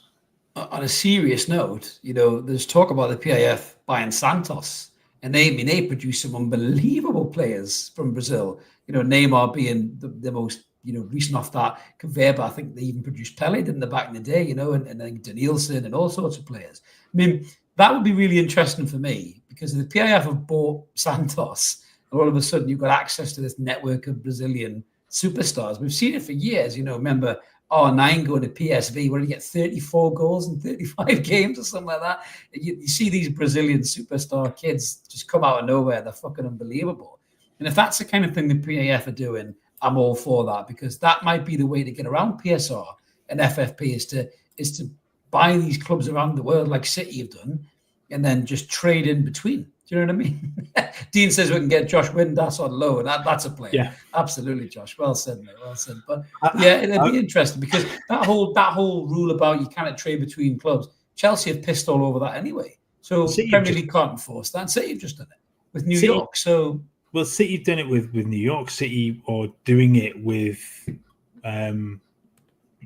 On a serious note, there's talk about the PIF buying Santos, and they produce some unbelievable players from Brazil. Neymar being the most recent off that conveyor, but I think they even produced Pele in the back in the day. And then Danielson and all sorts of players. I mean, that would be really interesting for me because the PIF have bought Santos, and all of a sudden you've got access to this network of Brazilian superstars. We've seen it for years. Remember R9 going to PSV, where he get 34 goals in 35 games or something like that. You see these Brazilian superstar kids just come out of nowhere. They're fucking unbelievable. And if that's the kind of thing the PAF are doing, I'm all for that because that might be the way to get around PSR and FFP is to buy these clubs around the world like City have done and then just trade in between. Do you know what I mean? Dean says we can get Josh Windass on loan. That's a player. Yeah, absolutely, Josh. Well said, mate. Well said. But it'd be interesting because that whole rule about you cannot trade between clubs, Chelsea have pissed all over that anyway. So Premier League can't enforce that. City have just done it with New York. So City have done it with New York City or doing it with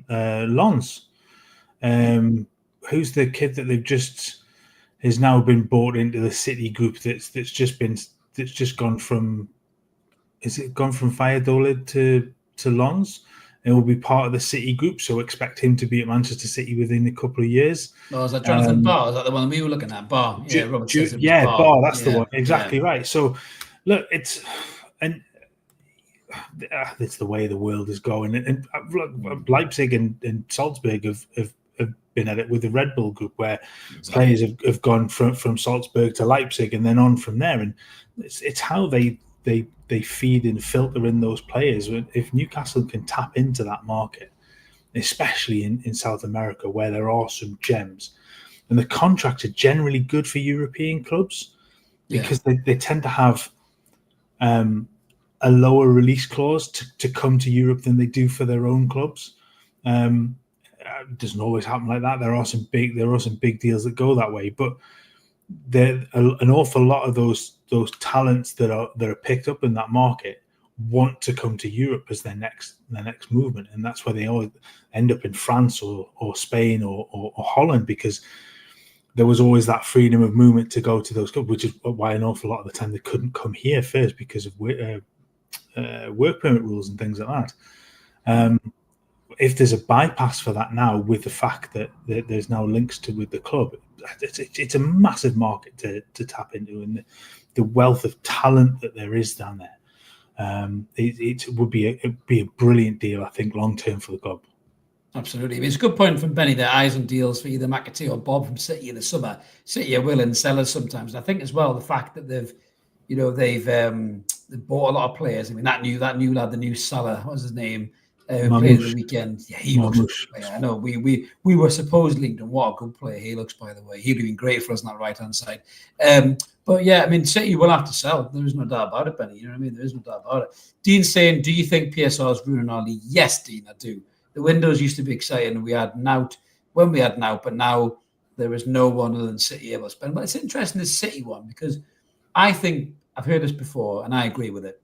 Lens. Who's the kid that they've just has now been bought into the City group that's just gone from Valladolid to Lens and will be part of the City group, so expect him to be at Manchester City within a couple of years. Oh, is that Jonathan Barr? Is that the one we were looking at? Barr. Yeah, Robert says it was Barr. Barr, that's the one. Exactly right. So look, it's the way the world is going. And Leipzig and Salzburg have been at it with the Red Bull group, where players have gone from Salzburg to Leipzig and then on from there. And it's how they feed and filter in those players. If Newcastle can tap into that market, especially in South America, where there are some gems, and the contracts are generally good for European clubs because they tend to have a lower release clause to come to Europe than they do for their own clubs. It doesn't always happen like that. There are some big deals that go that way, but an awful lot of those talents that are picked up in that market want to come to Europe as their next movement, and that's why they always end up in France or Spain or Holland, because there was always that freedom of movement to go to those clubs, which is why an awful lot of the time they couldn't come here first because of work permit rules and things like that. If there's a bypass for that now, with the fact that there's now links with the club, it's a massive market to tap into, and the wealth of talent that there is down there. It would be a brilliant deal, I think, long term for the club. Absolutely. I mean, it's a good point from Benny. Their eyes on deals for either McAtee or Bob from City in the summer. City are willing sellers sometimes. And I think as well the fact that they've bought a lot of players. I mean, that new lad, the new Salah, what was his name? Who played the weekend. Yeah, he looks a good player. I know we were supposedly linked, and what a good player he looks, by the way. He'd have been great for us on that right-hand side. But yeah, I mean, City will have to sell. There is no doubt about it, Benny. You know what I mean? There is no doubt about it. Dean's saying, do you think PSR's ruining our league? Yes, Dean, I do. The windows used to be exciting. We had Nout when we had Nout, but now there is no one other than City able to spend. But it's interesting, this City one, because I think, I've heard this before, and I agree with it.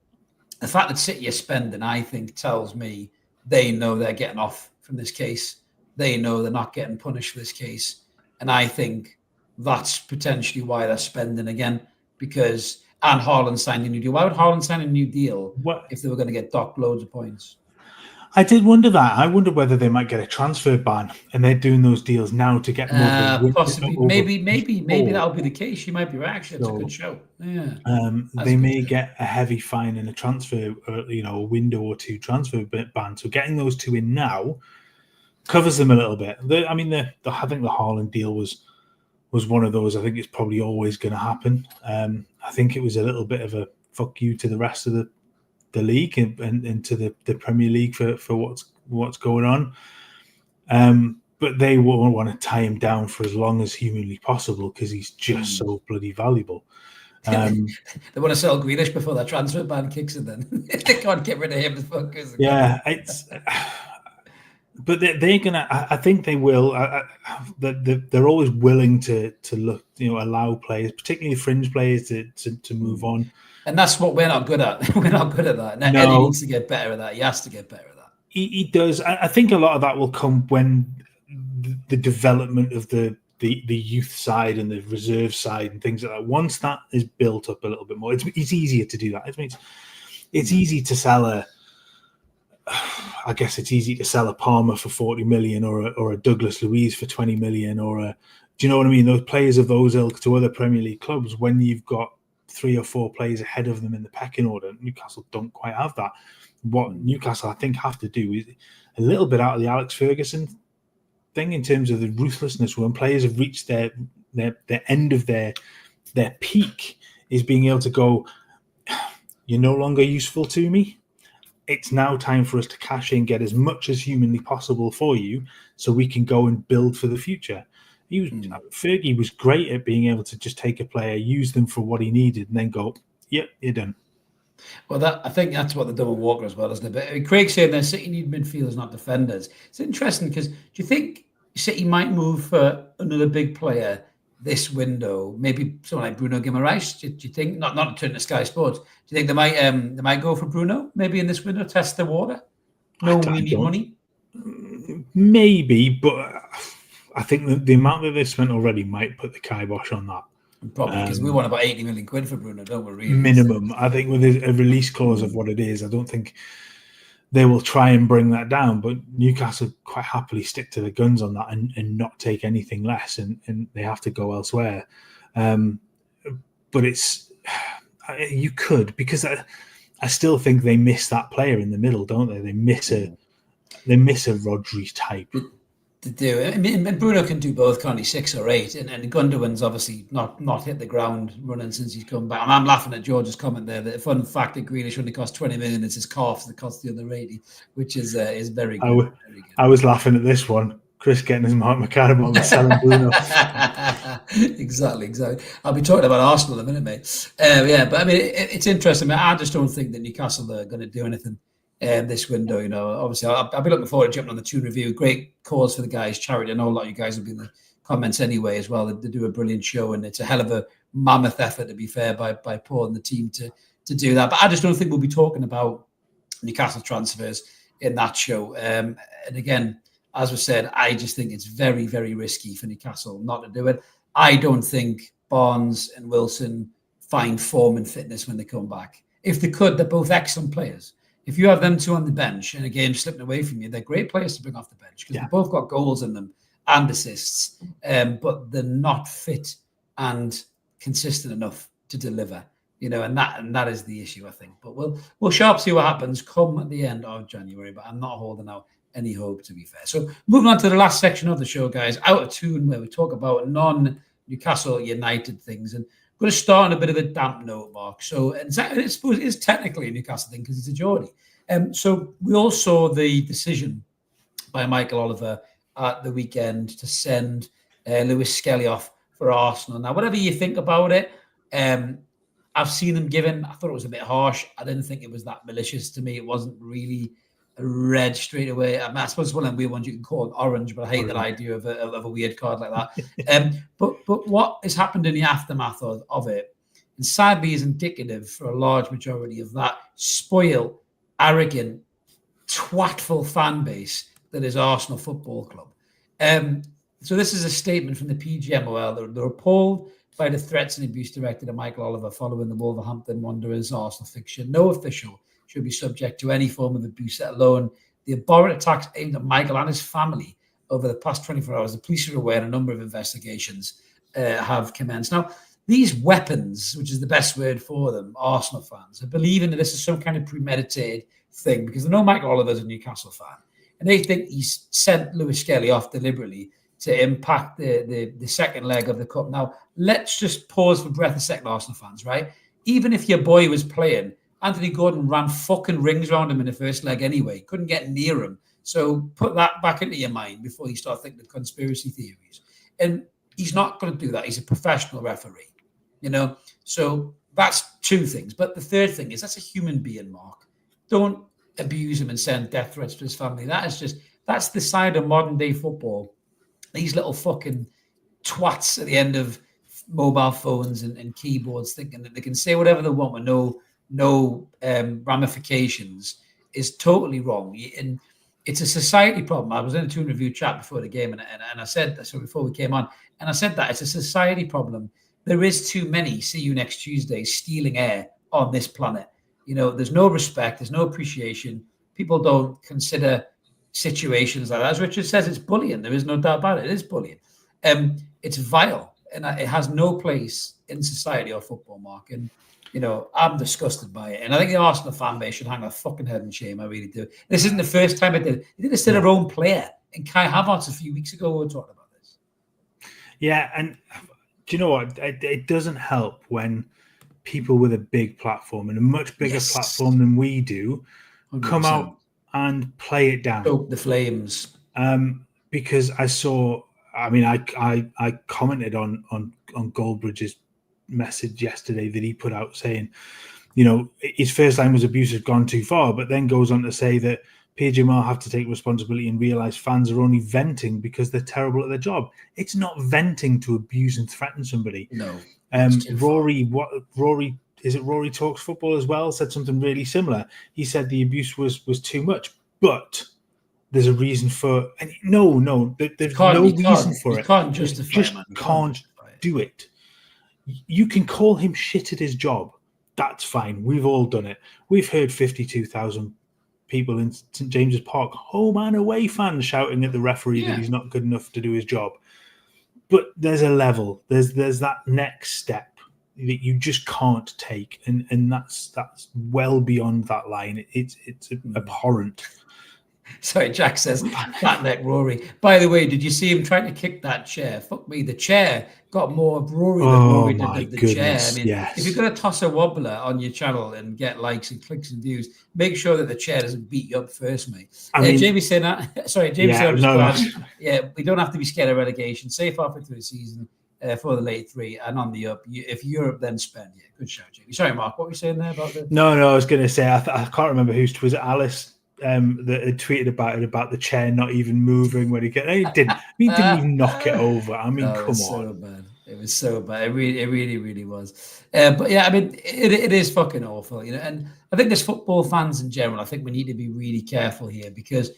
The fact that City are spending, I think, tells me they know they're getting off from this case. They know they're not getting punished for this case. And I think that's potentially why they're spending again, because, and Haaland signed a new deal. Why would Haaland sign a new deal if they were going to get docked loads of points? I did wonder that. I wonder whether they might get a transfer ban, and they're doing those deals now to get more. Possibly, maybe that'll be the case. You might be right. Actually, it's a good show. Yeah, they may get a heavy fine and a transfer, a window or two transfer ban. So getting those two in now covers them a little bit. I think the Haaland deal was one of those. I think it's probably always going to happen. I think it was a little bit of a fuck you to the rest of the league and to the Premier League for what's going on, but they will want to tie him down for as long as humanly possible because he's just so bloody valuable. They want to sell Grealish before that transfer ban kicks in. Then they can't get rid of him. But they're gonna. I think they will. They're always willing to look, allow players, particularly fringe players, to move on. And that's what we're not good at. We're not good at that. And Eddie needs to get better at that. He has to get better at that. He does. I think a lot of that will come when the development of the youth side and the reserve side and things like that. Once that is built up a little bit more, it's easier to do that. It's easy to sell I guess it's easy to sell a Palmer for 40 million or a Douglas Luiz for 20 million do you know what I mean? Those players of those ilk to other Premier League clubs, when you've got 3 or 4 players ahead of them in the pecking order. Newcastle don't quite have that. What Newcastle, I think, have to do is a little bit out of the Alex Ferguson thing in terms of the ruthlessness. When players have reached their end of their peak, is being able to go, you're no longer useful to me. It's now time for us to cash in, get as much as humanly possible for you, so we can go and build for the future. Fergie was great at being able to just take a player, use them for what he needed, and then go, yep, you're done. Well, I think that's what they've done with Walker as well, isn't it? But Craig saying that City need midfielders, not defenders. It's interesting because do you think City might move for another big player this window? Maybe someone like Bruno Guimaraes. Do you think, not to turn to Sky Sports, do you think they might go for Bruno maybe in this window, test the water? We need money. Maybe, but I think the amount that they've spent already might put the kibosh on that. Probably because we want about 80 million quid for Bruno, don't we? Really? Minimum. I think with a release clause of what it is, I don't think they will try and bring that down. But Newcastle quite happily stick to the guns on that and not take anything less, and they have to go elsewhere. But you could, because I still think they miss that player in the middle, don't they? They miss a Rodri type. To do it. I mean, Bruno can do both, can't he? 6 or 8, and Gundogan's obviously not hit the ground running since he's come back. I'm laughing at George's comment there. The fun fact that Grealish only cost 20 million is his calf that cost the other 80, which is very good. I was laughing at this one. Chris getting his Mark McAdam on selling Bruno. Exactly. I'll be talking about Arsenal in a minute, mate. Yeah, but I mean, it's interesting. I mean, I just don't think that Newcastle are going to do anything this window. You know, obviously, I'll be looking forward to jumping on the Toon review. Great cause for the guys' charity. I know a lot of you guys will be in the comments anyway as well. They do a brilliant show, and it's a hell of a mammoth effort, to be fair, by Paul and the team to do that. But I just don't think we'll be talking about Newcastle transfers in that show. And again, as we said, I just think it's very, very risky for Newcastle not to do it. I don't think Barnes and Wilson find form and fitness when they come back. If they could, they're both excellent players. If you have them two on the bench and a game slipping away from you, they're great players to bring off the bench because they've both got goals in them and assists, but they're not fit and consistent enough to deliver. You know, and that is the issue, I think. But we'll sharp see what happens come at the end of January. But I'm not holding out any hope, to be fair. So moving on to the last section of the show, guys, Out of Toon, where we talk about non-Newcastle United things. And I'm going to start on a bit of a damp note, Mark. So I suppose it is technically a Newcastle thing because it's a Geordie. So we all saw the decision by Michael Oliver at the weekend to send Lewis Skelly off for Arsenal. Now, whatever you think about it, I've seen them given. I thought it was a bit harsh. I didn't think it was that malicious. To me, it wasn't really a red straight away. I mean, I suppose one of the weird ones you can call it orange, but I hate that idea of a weird card like that. But what has happened in the aftermath of it, and sadly is indicative for a large majority of that spoiled, arrogant, twatful fan base that is Arsenal Football Club. So this is a statement from the PGMOL. They're appalled by the threats and abuse directed at Michael Oliver following the Wolverhampton Wanderers Arsenal fixture. No official should be subject to any form of abuse, let alone the abhorrent attacks aimed at Michael and his family over the past 24 hours. The police are aware a number of investigations have commenced. Now, these weapons, which is the best word for them, Arsenal fans, are believing that this is some kind of premeditated thing because they know Michael Oliver's a Newcastle fan. And they think he's sent Lewis Skelly off deliberately to impact the second leg of the cup. Now, let's just pause for breath a second, Arsenal fans, right? Even if your boy was playing, Anthony Gordon ran fucking rings around him in the first leg anyway. Couldn't get near him. So put that back into your mind before you start thinking of conspiracy theories. And he's not going to do that. He's a professional referee, you know? So that's two things. But the third thing is that's a human being, Mark. Don't abuse him and send death threats to his family. That's the side of modern day football. These little fucking twats at the end of mobile phones and keyboards thinking that they can say whatever they want with no ramifications is totally wrong. And it's a society problem. I was in a Toon review chat before the game and I said, so before we came on, and I said that it's a society problem. There is too many see you next Tuesday stealing air on this planet. You know, there's no respect, there's no appreciation. People don't consider situations like that. As Richard says, it's bullying. There is no doubt about it. It is bullying. It's vile and it has no place in society or football, Mark. And, you know, I'm disgusted by it. And I think the Arsenal fan base should hang their fucking head in shame. I really do. This isn't the first time it did. They did this to their own player. And Kai Havertz a few weeks ago, we were talking about this. Yeah, and do you know what? It doesn't help when people with a big platform and a much bigger platform than we do 100%. Come out and play it down. Stoke the flames. Because I commented on Goldbridge's message yesterday that he put out saying, you know, his first line was abuse had gone too far, but then goes on to say that PGMR have to take responsibility and realise fans are only venting because they're terrible at their job. It's not venting to abuse and threaten somebody. No. Rory is it Rory Talks Football as well, said something really similar. He said the abuse was too much, but there's a reason for there's no reason for it. You can't justify it. You can't do it. You can call him shit at his job. That's fine. We've all done it. We've heard 52,000 people in St James's Park, home and away fans shouting at the referee that he's not good enough to do his job. But there's a level. There's that next step that you just can't take, and that's well beyond that line. It's abhorrent. Sorry, Jack says, fat neck Rory. By the way, did you see him trying to kick that chair? Fuck me, the chair got more of Rory than Rory did the chair. I mean, if you're going to toss a wobbler on your channel and get likes and clicks and views, make sure that the chair doesn't beat you up first, mate. Jamie said that. Sorry, Jamie said, I'm just glad. Yeah, we don't have to be scared of relegation. Safe halfway through the season for the late three and on the up. If Europe then spend, yeah, good shout, Jamie. Sorry, Mark, what were you saying there about the... No, I was going to say, I can't remember was it Alice that had tweeted about the chair not even moving when he didn't even knock it over. I mean, come on. So bad. It was so bad. It really was. But yeah, I mean, it is fucking awful, you know. And I think as football fans in general, I think we need to be really careful here because,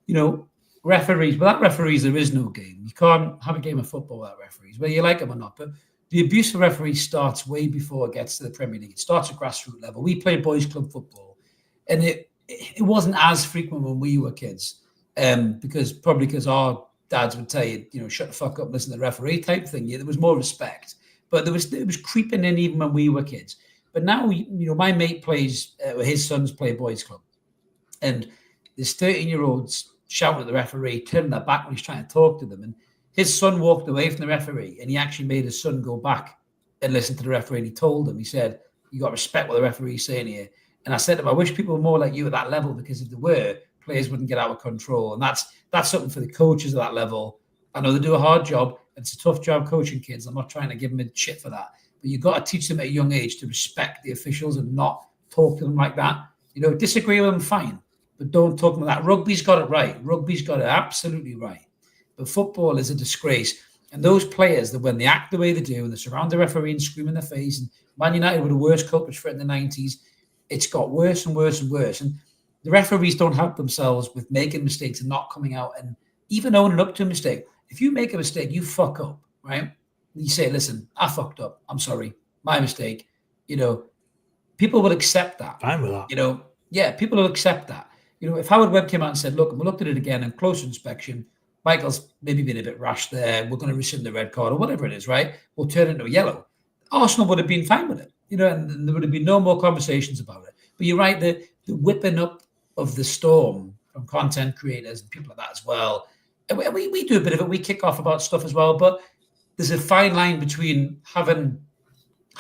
you know, referees, without referees, there is no game. You can't have a game of football without referees, whether you like them or not. But the abuse of referees starts way before it gets to the Premier League. It starts at grassroots level. We play boys' club football, and it wasn't as frequent when we were kids, because our dads would tell you, you know, shut the fuck up, listen to the referee type thing. Yeah, there was more respect, but it was creeping in even when we were kids. But now, you know, my mate plays, his sons play boys' club, and there's 13-year-olds shouting at the referee, turning their back when he's trying to talk to them. And his son walked away from the referee, and he actually made his son go back and listen to the referee. And he told him, he said, "You got to respect what the referee's saying here." And I said to him, I wish people were more like you at that level, because if they were, players wouldn't get out of control. And that's something for the coaches at that level. I know they do a hard job. It's a tough job coaching kids. I'm not trying to give them shit for that. But you've got to teach them at a young age to respect the officials and not talk to them like that. You know, disagree with them, fine. But don't talk to them like that. Rugby's got it right. Rugby's got it absolutely right. But football is a disgrace. And those players, that when they act the way they do and they surround the referee and scream in their face, and Man United were the worst culprits for it in the 90s, it's got worse and worse and worse. And the referees don't help themselves with making mistakes and not coming out and even owning up to a mistake. If you make a mistake, you fuck up, right? You say, listen, I fucked up. I'm sorry. My mistake. You know, people will accept that. Fine with that. You know, yeah, people will accept that. You know, if Howard Webb came out and said, look, we looked at it again and closer inspection, Michael's maybe been a bit rash there. We're going to rescind the red card or whatever it is, right? We'll turn it into a yellow. Arsenal would have been fine with it, you know, and there would have been no more conversations about it. But you're right, the whipping up of the storm from content creators and people like that as well. And we do a bit of it. We kick off about stuff as well. But there's a fine line between having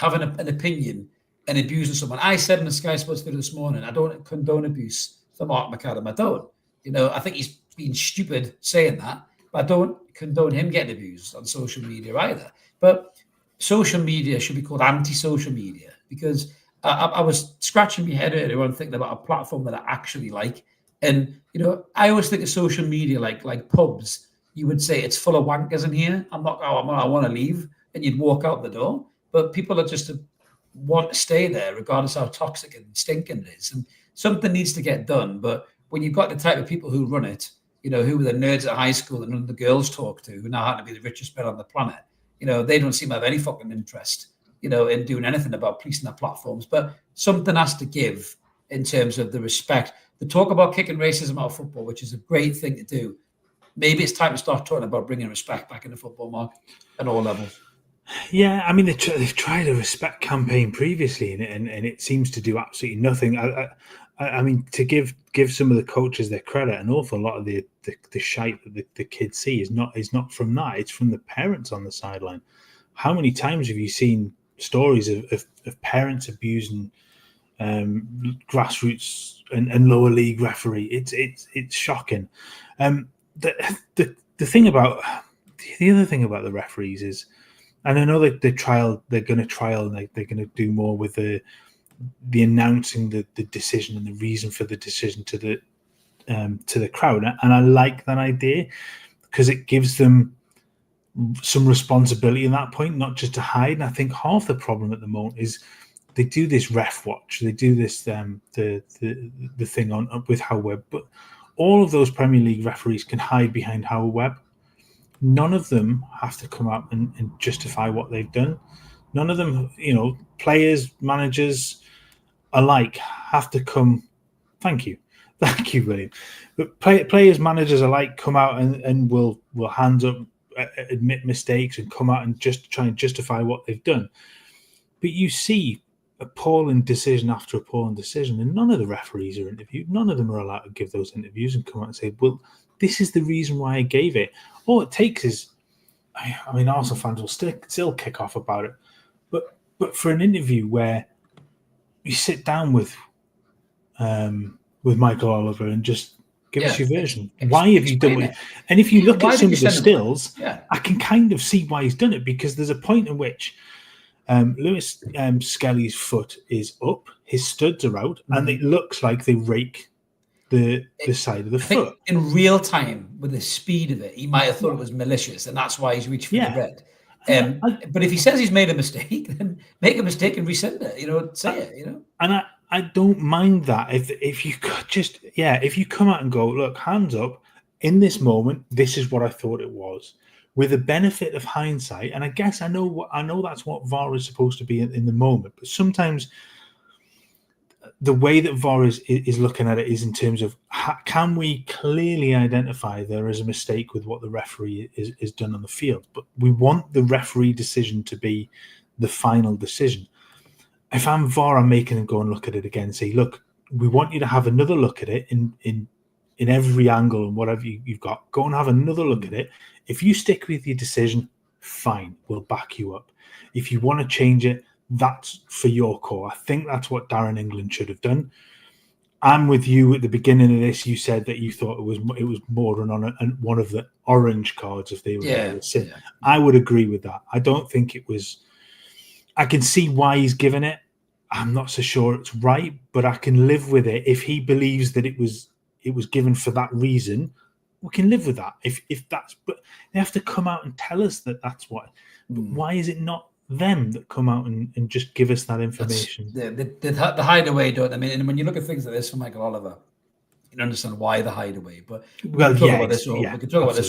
an opinion and abusing someone. I said in the Sky Sports video this morning, I don't condone abuse for Mark McAdam. I don't. You know, I think he's been stupid saying that, but I don't condone him getting abused on social media either. But social media should be called anti-social media, because I was scratching my head earlier on thinking about a platform that I actually like. And, you know, I always think of social media like pubs. You would say it's full of wankers in here. I want to leave. And you'd walk out the door. But people are just want to stay there regardless how toxic and stinking it is. And something needs to get done. But when you've got the type of people who run it, you know, who were the nerds at high school that none of the girls talk to, who now happen to be the richest men on the planet, you know, they don't seem to have any fucking interest, you know, in doing anything about policing their platforms. But something has to give in terms of the respect. The talk about kicking racism out of football, which is a great thing to do. Maybe it's time to start talking about bringing respect back into football, Mark, at all levels. Yeah, I mean, they've tried a respect campaign previously, and it seems to do absolutely nothing. I mean, to give some of the coaches their credit, an awful lot of the shite that the kids see is not from that. It's from the parents on the sideline. How many times have you seen stories of parents abusing grassroots and lower league referee? It's shocking. The other thing about the referees is, and I know that they're going to trial, and they're going to do more with the announcing the decision and the reason for the decision to the crowd, and I like that idea because it gives them some responsibility in that point, not just to hide. And I think half the problem at the moment is they do this ref watch, they do this the thing on with Howard Webb, but all of those Premier League referees can hide behind Howard Webb. None of them have to come out and justify what they've done. None of them, you know, players, managers alike have to come. Thank you, William. But players, managers alike come out and will hands up, admit mistakes, and come out and just try and justify what they've done. But you see appalling decision after appalling decision, and none of the referees are interviewed. None of them are allowed to give those interviews and come out and say, well, this is the reason why I gave it. All it takes is, I mean, Arsenal fans will still kick off about it, but for an interview where you sit down with Michael Oliver and just give us your version. Why have you done it? And if you look at some of the stills, I can kind of see why he's done it, because there's a point in which Lewis Skelly's foot is up, his studs are out, and it looks like they rake the side of the foot. In real time, with the speed of it, he might have thought it was malicious, and that's why he's reached for the red. But if he says he's made a mistake, then make a mistake and resend it. Say it. And I don't mind that if you could just if you come out and go, look, hands up, in this moment, this is what I thought it was, with the benefit of hindsight. And I guess I know that's what VAR is supposed to be in the moment, but sometimes the way that VAR is looking at it is in terms of can we clearly identify there is a mistake with what the referee is done on the field, but we want the referee decision to be the final decision. If I'm VAR, I'm making them go and look at it again and say, look, we want you to have another look at it in every angle and whatever you've got. Go and have another look at it. If you stick with your decision, fine, we'll back you up. If you want to change it, that's for your call. I think that's what Darren England should have done. I'm with you at the beginning of this. You said that you thought it was bordering on one of the orange cards if they were going to sit. I would agree with that. I don't think it was. I can see why he's given it. I'm not so sure it's right, but I can live with it. If he believes that it was given for that reason, we can live with that. If that's, but they have to come out and tell us that that's what. Why is it not them that come out and just give us that information? The hideaway, don't I mean? And when you look at things like this from Michael Oliver, you can understand why the hideaway. But we can talk about this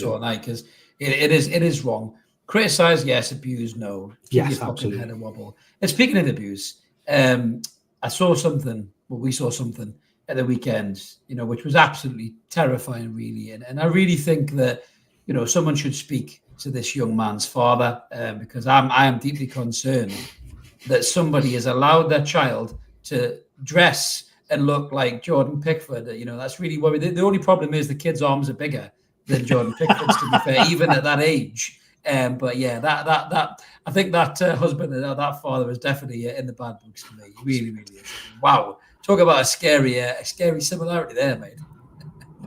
all night, because it is wrong. Criticize, yes. Abuse, no. Give your fucking head a wobble. And speaking of abuse, we saw something at the weekend, which was absolutely terrifying, really. And I really think that, someone should speak to this young man's father, because I am deeply concerned that somebody has allowed their child to dress and look like Jordan Pickford. That's really worrying. The only problem is the kid's arms are bigger than Jordan Pickford's, to be fair, even at that age. But yeah, that I think that husband and that father is definitely in the bad books for me. Really, really is. Wow, talk about a scary similarity there, mate.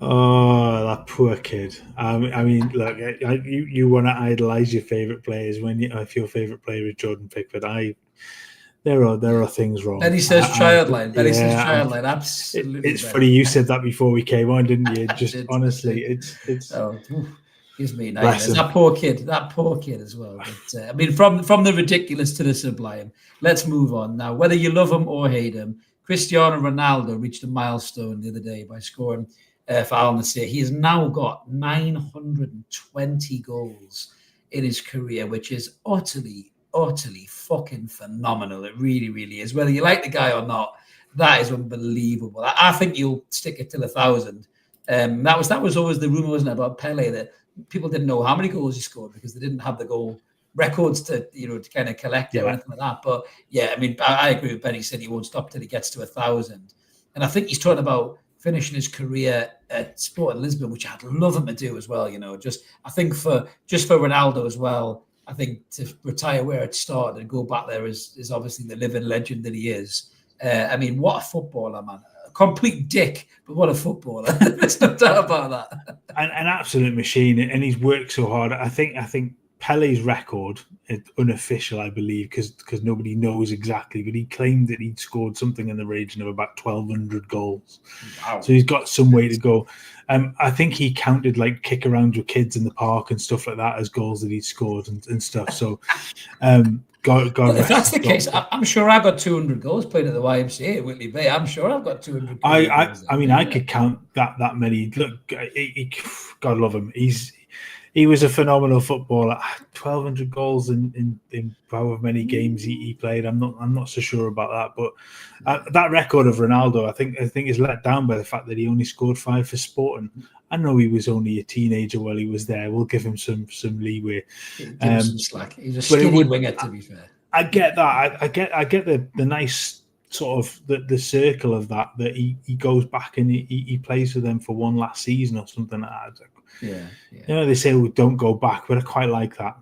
Oh, that poor kid. I mean, look, you want to idolize your favorite players if your favorite player is Jordan Pickford. There are things wrong. Benny says childline. Says childline. Absolutely. It's funny you said that before we came on, didn't you? Just honestly, it's. Oh, gives me nightmares. That poor kid as well. But, I mean, from the ridiculous to the sublime. Let's move on now. Whether you love him or hate him, Cristiano Ronaldo reached a milestone the other day by scoring for Al Nassr. He has now got 920 goals in his career, which is utterly fucking phenomenal. It really, really is. Whether you like the guy or not, that is unbelievable. I think you'll stick it till 1,000. That was always the rumor, wasn't it, about Pele, that people didn't know how many goals he scored because they didn't have the goal records to kind of collect or anything like that. But yeah, I mean, I agree with Benny. Said he won't stop till he gets to 1,000, and I think he's talking about finishing his career at Sporting Lisbon, which I'd love him to do as well. I think for Ronaldo as well. I think to retire where it started and go back there is obviously the living legend that he is. I mean, what a footballer, man. Complete dick, but what a footballer. There's no doubt about that. An absolute machine, and he's worked so hard. I think Pele's record is unofficial, I believe, because nobody knows exactly, but he claimed that he'd scored something in the region of about 1,200 goals. Wow. So he's got some way to go. I think he counted like kick around with kids in the park and stuff like that as goals that he'd scored and stuff. So God, if that's the case, I'm sure I got 200 goals playing at the YMCA at Whitley Bay. I'm sure I've got 200 goals. I mean, I could count that many. Look, God love him. He was a phenomenal footballer. 1,200 goals in however many games he played. I'm not so sure about that, but that record of Ronaldo, I think is let down by the fact that he only scored 5 for Sporting. I know he was only a teenager while he was there. We'll give him some leeway. Give him some slack. He's a skinny winger, to be fair. I get that. I get the nice sort of the circle of that he goes back and he plays for them for one last season or something like that. Yeah. You know, they say, well, don't go back, but I quite like that.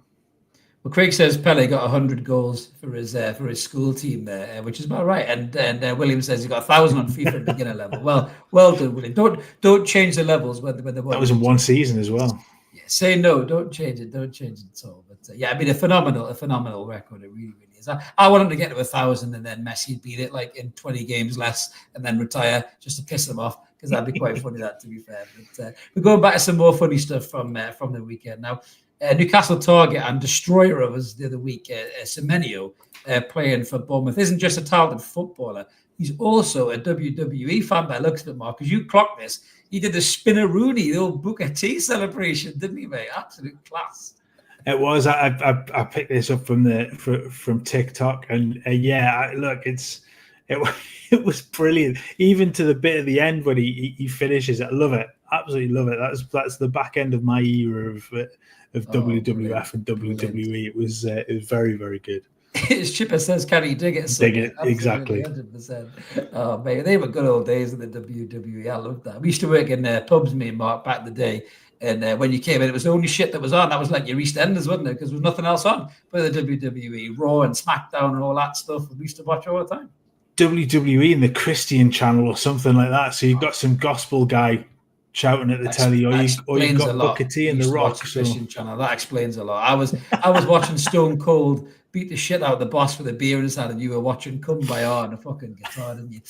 Well, Craig says Pele got 100 goals for his school team there, which is about right. And William says he got 1,000 on FIFA beginner level. Well done, William. Don't change the levels when the that was in one season as well. Yeah, say no. Don't change it. Don't change it at all. But yeah, I mean, a phenomenal record. It really is. I want him to get to 1,000 and then Messi beat it like in 20 games less and then retire just to piss him off, because that'd be quite funny. That, to be fair. But we're going back to some more funny stuff from the weekend now. Newcastle target and destroyer of us the other week, Semenyo, playing for Bournemouth, isn't just a talented footballer. He's also a WWE fan by the looks of it, Mark, because you clocked this. He did the Spinneroonie, the old Booker T celebration, didn't he, mate? Absolute class. It was. I picked this up from TikTok, and look, it was brilliant. Even to the bit at the end when he finishes it, I love it. Absolutely love it. That's the back end of my era of WWF and WWE. It was very, very good. As Chipper says, can he dig it? Dig it, exactly. 100%. Oh, mate, they were good old days in the WWE. I loved that. We used to work in pubs, me and Mark, back in the day. And when you came in, it was the only shit that was on. That was like your EastEnders, wasn't it? Because there was nothing else on but the WWE, Raw and SmackDown and all that stuff. We used to watch all the time. WWE and the Christian channel or something like that. So you've got some gospel guy shouting at the telly, or you've got Booker T and The Rock. Christian channel. That explains a lot. I was watching Stone Cold beat the shit out of the boss with a beer in his hand, and you were watching Kumbaya on a fucking guitar, didn't you?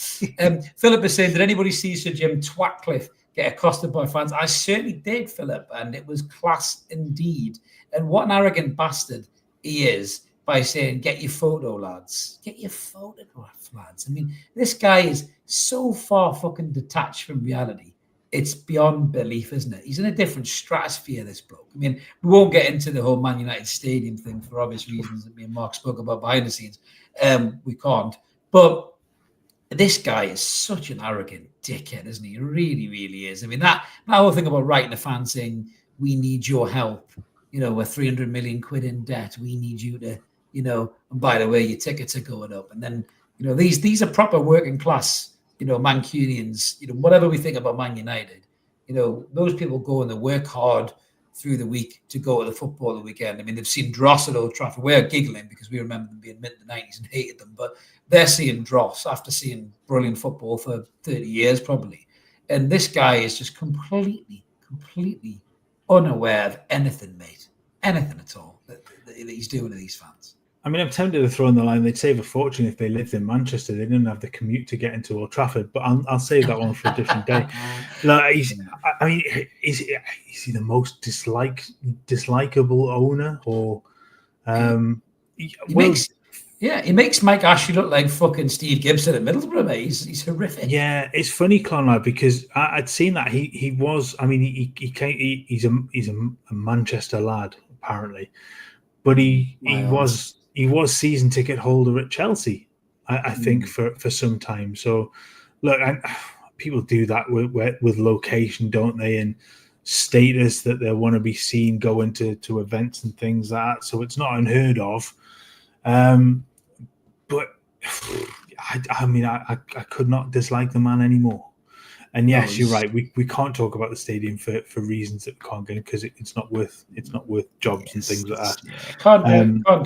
Philip is saying, did anybody see Sir Jim Twatcliffe get accosted by fans? I certainly did, Philip, and it was class indeed. And what an arrogant bastard he is by saying, get your photo, lads. Get your photograph, lads. I mean, this guy is so far fucking detached from reality. It's beyond belief, isn't it? He's in a different stratosphere, this bloke. I mean, we won't get into the whole Man United Stadium thing for obvious reasons that me and Mark spoke about behind the scenes. We can't. But this guy is such an arrogant dickhead, isn't he? He really, really is. I mean, that whole thing about writing a fan saying, we need your help. You know, we're 300 million quid in debt. We need you to, you know, and by the way, your tickets are going up. And then, you know, these are proper working class, you know, Mancunians, you know, whatever we think about Man United, you know, those people go and they work hard through the week to go to the football the weekend. I mean, they've seen Dross at Old Trafford. We're giggling because we remember them being mid in the 90s and hated them, but they're seeing Dross after seeing brilliant football for 30 years probably. And this guy is just completely unaware of anything, mate. Anything at all that he's doing to these fans. I mean, I'm tempted to throw in the line, they'd save a fortune if they lived in Manchester. They didn't have the commute to get into Old Trafford, but I'll save that one for a different day. Like, is he the most dislikable owner? Or he makes Mike Ashley look like fucking Steve Gibson at Middlesbrough, mate. He's horrific. Yeah, it's funny, Conrad, because I'd seen that he was. I mean, he's a Manchester lad apparently, but he was season ticket holder at Chelsea, I think, for some time. So, look, people do that with location, don't they? And status that they want to be seen going to events and things like that. So it's not unheard of. But I mean, I could not dislike the man anymore. And yes, you're right. We can't talk about the stadium for reasons that we can't get because it's not worth jobs and things like that. Yeah, can't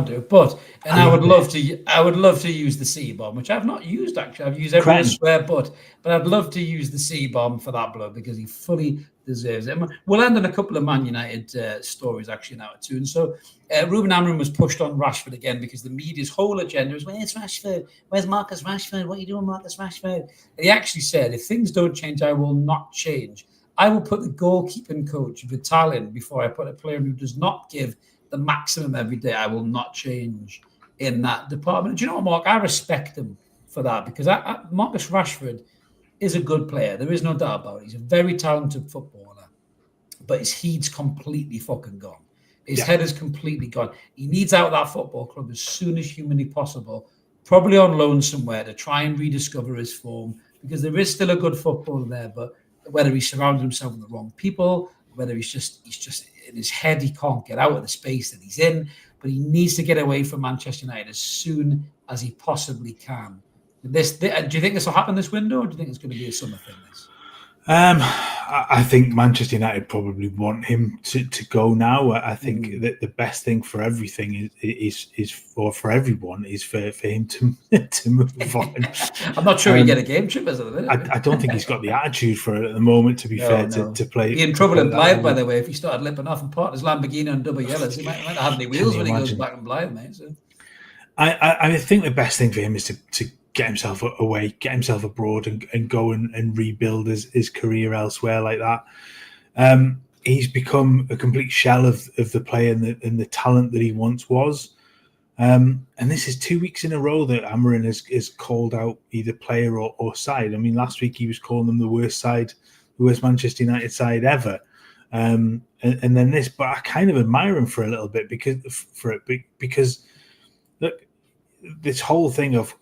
do it. But I would love to use the C-bomb, which I've not used actually. I've used every swear but I'd love to use the C-bomb for that bloke because he fully deserves it. We'll end on a couple of Man United stories actually in Out of Toon. So Ruben Amorim was pushed on Rashford again because the media's whole agenda is, where's Rashford? Where's Marcus Rashford? What are you doing, Marcus Rashford? And he actually said, if things don't change, I will not change. I will put the goalkeeping coach Vitalin before I put a player who does not give the maximum every day. I will not change in that department. Do you know what, Mark? I respect him for that because Marcus Rashford is a good player. There is no doubt about it. He's a very talented footballer, but his heat's completely fucking gone. His head is completely gone. He needs out of that football club as soon as humanly possible, probably on loan somewhere to try and rediscover his form because there is still a good footballer there, but whether he surrounded himself with the wrong people, whether he's just in his head, he can't get out of the space that he's in. but he needs to get away from Manchester United as soon as he possibly can. Do you think this will happen this window, or do you think it's going to be a summer thing? This? I think Manchester United probably want him to go now. I think that the best thing for everything is for everyone is for him to move on. I'm not sure he get a game trip as of the minute. I don't think he's got the attitude for it at the moment. To be fair, to play. Be in trouble in Blythe, by the way, if he started lipping off and parked his Lamborghini on double yellows. He might not have any wheels when he goes back in Blythe, mate. So. I think the best thing for him is to get himself away, get himself abroad, and go and rebuild his career elsewhere like that. He's become a complete shell of the player and the talent that he once was. And this is 2 weeks in a row that Almiron has called out either player or side. I mean, last week he was calling them the worst Manchester United side ever. And then this, but I kind of admire him for a little bit because look, this whole thing of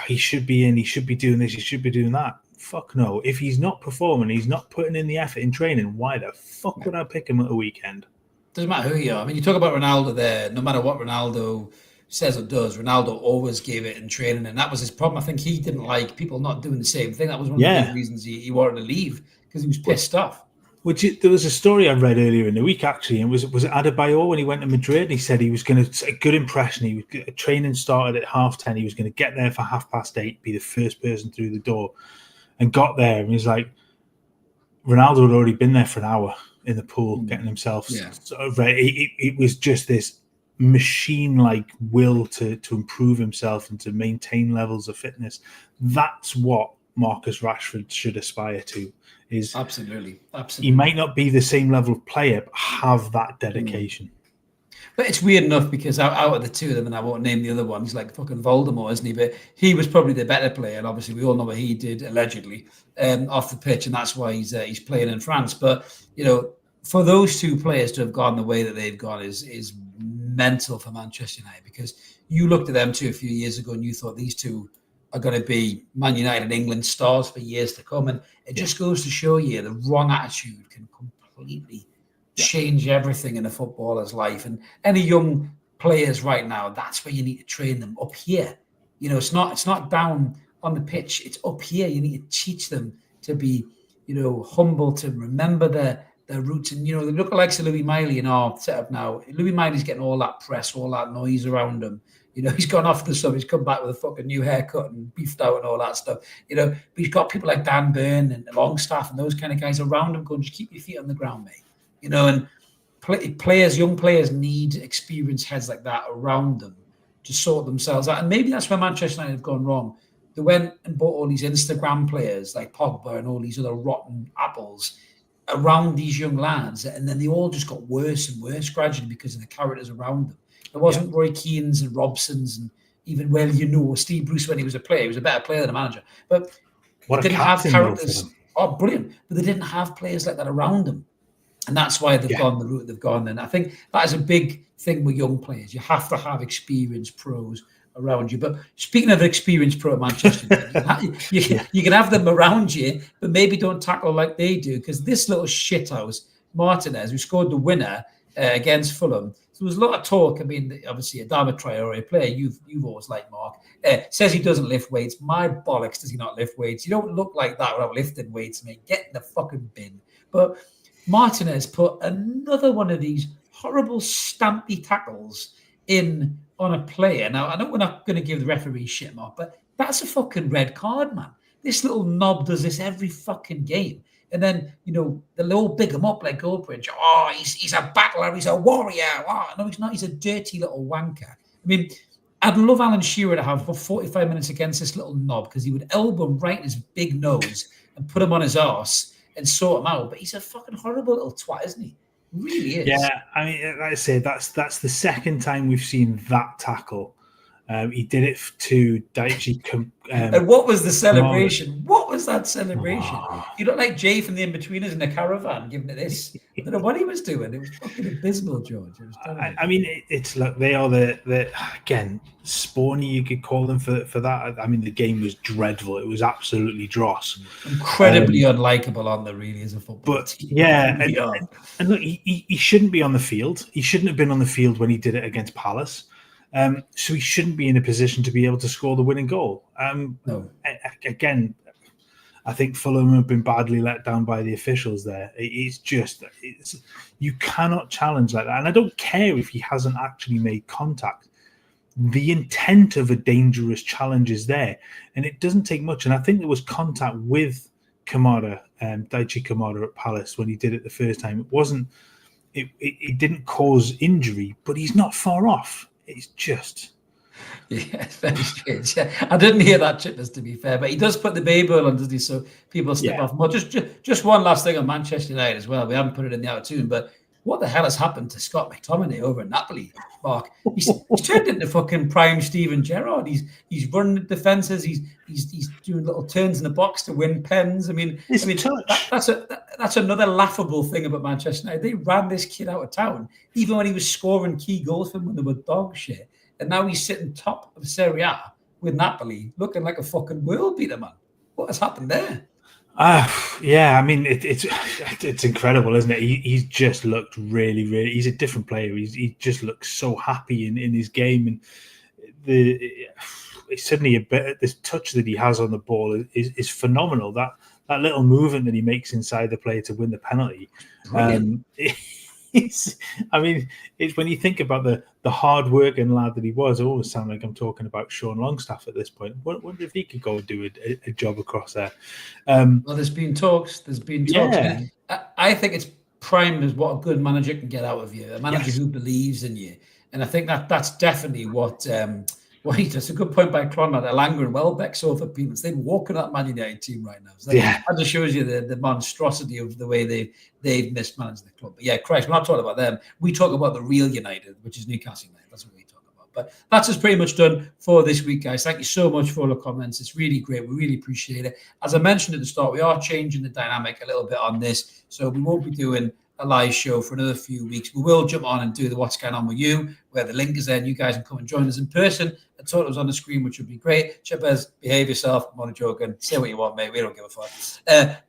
he should be in, he should be doing this, he should be doing that. Fuck no. If he's not performing, he's not putting in the effort in training, why the fuck would I pick him at a weekend? Doesn't matter who you are. I mean, you talk about Ronaldo there. No matter what Ronaldo says or does, Ronaldo always gave it in training, and that was his problem. I think he didn't like people not doing the same thing. That was one of the big reasons he wanted to leave, because he was pissed off. There was a story I read earlier in the week, actually, and was it Adebayor when he went to Madrid? He said he was going to, a good impression. He was training started at 10:30. He was going to get there for 8:30, be the first person through the door, and got there. And he's like, Ronaldo had already been there for an hour in the pool, getting himself sort of ready. It was just this machine-like will to improve himself and to maintain levels of fitness. That's what Marcus Rashford should aspire to. Is absolutely. He might not be the same level of player, but have that dedication. But it's weird enough because out of the two of them, and I won't name the other one, he's like fucking Voldemort, isn't he? But he was probably the better player, and obviously we all know what he did allegedly off the pitch, and that's why he's playing in France. But you know, for those two players to have gone the way that they've gone is mental for Manchester United, because you looked at them two a few years ago and you thought these two are going to be Man United and England stars for years to come. And it just goes to show you the wrong attitude can completely change everything in a footballer's life. And any young players right now, that's where you need to train them, up here. You know, it's not down on the pitch, it's up here. You need to teach them to be, you know, humble, to remember their roots. And, you know, the lookalikes of Louis Miley in our setup now, Louis Miley's getting all that press, all that noise around him. You know, he's gone off the summer. He's come back with a fucking new haircut and beefed out and all that stuff. You know, but he's got people like Dan Burn and Longstaff and those kind of guys around him going, just keep your feet on the ground, mate. You know, and young players need experienced heads like that around them to sort themselves out. And maybe that's where Manchester United have gone wrong. They went and bought all these Instagram players like Pogba and all these other rotten apples around these young lads. And then they all just got worse and worse gradually because of the characters around them. There wasn't Roy Keanes and Robsons and even, well, you know, Steve Bruce when he was a player. He was a better player than a manager. But they didn't have characters. Oh, brilliant. But they didn't have players like that around them. And that's why they've gone the route they've gone. And I think that is a big thing with young players. You have to have experienced pros around you. But speaking of experienced pro at Manchester United, you can have them around you, but maybe don't tackle like they do. Because this little shithouse, Martinez, who scored the winner against Fulham, so there was a lot of talk. I mean, obviously, Adama Traore, a player you've always liked, Mark, says he doesn't lift weights. My bollocks, does he not lift weights? You don't look like that without lifting weights, mate. Get in the fucking bin. But Martinez put another one of these horrible stampy tackles in on a player. Now, I know we're not going to give the referee shit, Mark, but that's a fucking red card, man. This little knob does this every fucking game. And then, you know, they'll all big him up like Goldbridge. Oh, he's a battler. He's a warrior. Oh, no, he's not. He's a dirty little wanker. I mean, I'd love Alan Shearer to have for 45 minutes against this little knob, because he would elbow him right in his big nose and put him on his arse and sort him out. But he's a fucking horrible little twat, isn't he? He really is. Yeah, I mean, like I say, that's the second time we've seen that tackle. He did it to Daichi. And what was the celebration? What was that celebration? You look like Jay from the In-Betweeners in a caravan giving it this. I don't know what he was doing. It was fucking abysmal, George. It was terrible. I mean, it's like they are the again, spawny, you could call them for that. I mean, the game was dreadful. It was absolutely dross. Incredibly unlikable on the really as a football team. Yeah, and look, he shouldn't be on the field. He shouldn't have been on the field when he did it against Palace. So he shouldn't be in a position to be able to score the winning goal. No. Again, I think Fulham have been badly let down by the officials there. You cannot challenge like that. And I don't care if he hasn't actually made contact. The intent of a dangerous challenge is there. And it doesn't take much. And I think there was contact with Kamara, Daichi Kamara at Palace when he did it the first time. It didn't cause injury, but he's not far off. It's just... Yeah, it's very strange. Yeah. I didn't hear that, Chippers, to be fair, but he does put the baby oil on, doesn't he? So people slip off more. Just one last thing on Manchester United as well. We haven't put it in the Out of Toon, but what the hell has happened to Scott McTominay over at Napoli, Mark? He's turned into fucking prime Steven Gerrard. He's running the defences. He's doing little turns in the box to win pens. That's another laughable thing about Manchester United. They ran this kid out of town, even when he was scoring key goals for them when they were dog shit. And now he's sitting top of Serie A with Napoli, looking like a fucking world beater, man. What has happened there? Yeah, I mean, it's incredible, isn't it? He's just looked really, really... He's a different player. He just looks so happy in his game. And suddenly this touch that he has on the ball is phenomenal. That little movement that he makes inside the player to win the penalty. It's when you think about the hard-working lad that he was, I always sound like I'm talking about Sean Longstaff at this point. I wonder if he could go and do a job across there. Well, there's been talks. Yeah. I think it's prime as what a good manager can get out of you, a manager who believes in you. And I think that's definitely what he does. A good point by Clonmar, Langer and Welbeck so for people. They're walking that Man United team right now. So that just shows you the monstrosity of the way they've mismanaged the club. But yeah, Christ, we're not talking about them. We talk about the real United, which is Newcastle United. That's what we talk about. But that's us pretty much done for this week, guys. Thank you so much for all the comments. It's really great. We really appreciate it. As I mentioned at the start, we are changing the dynamic a little bit on this. So we won't be doing a live show for another few weeks. We will jump on and do the What's Going On With You, where the link is there and you guys can come and join us in person. The totals on the screen, which would be great. Chippers, behave yourself. I'm only joking. Say what you want, mate. We don't give a fuck.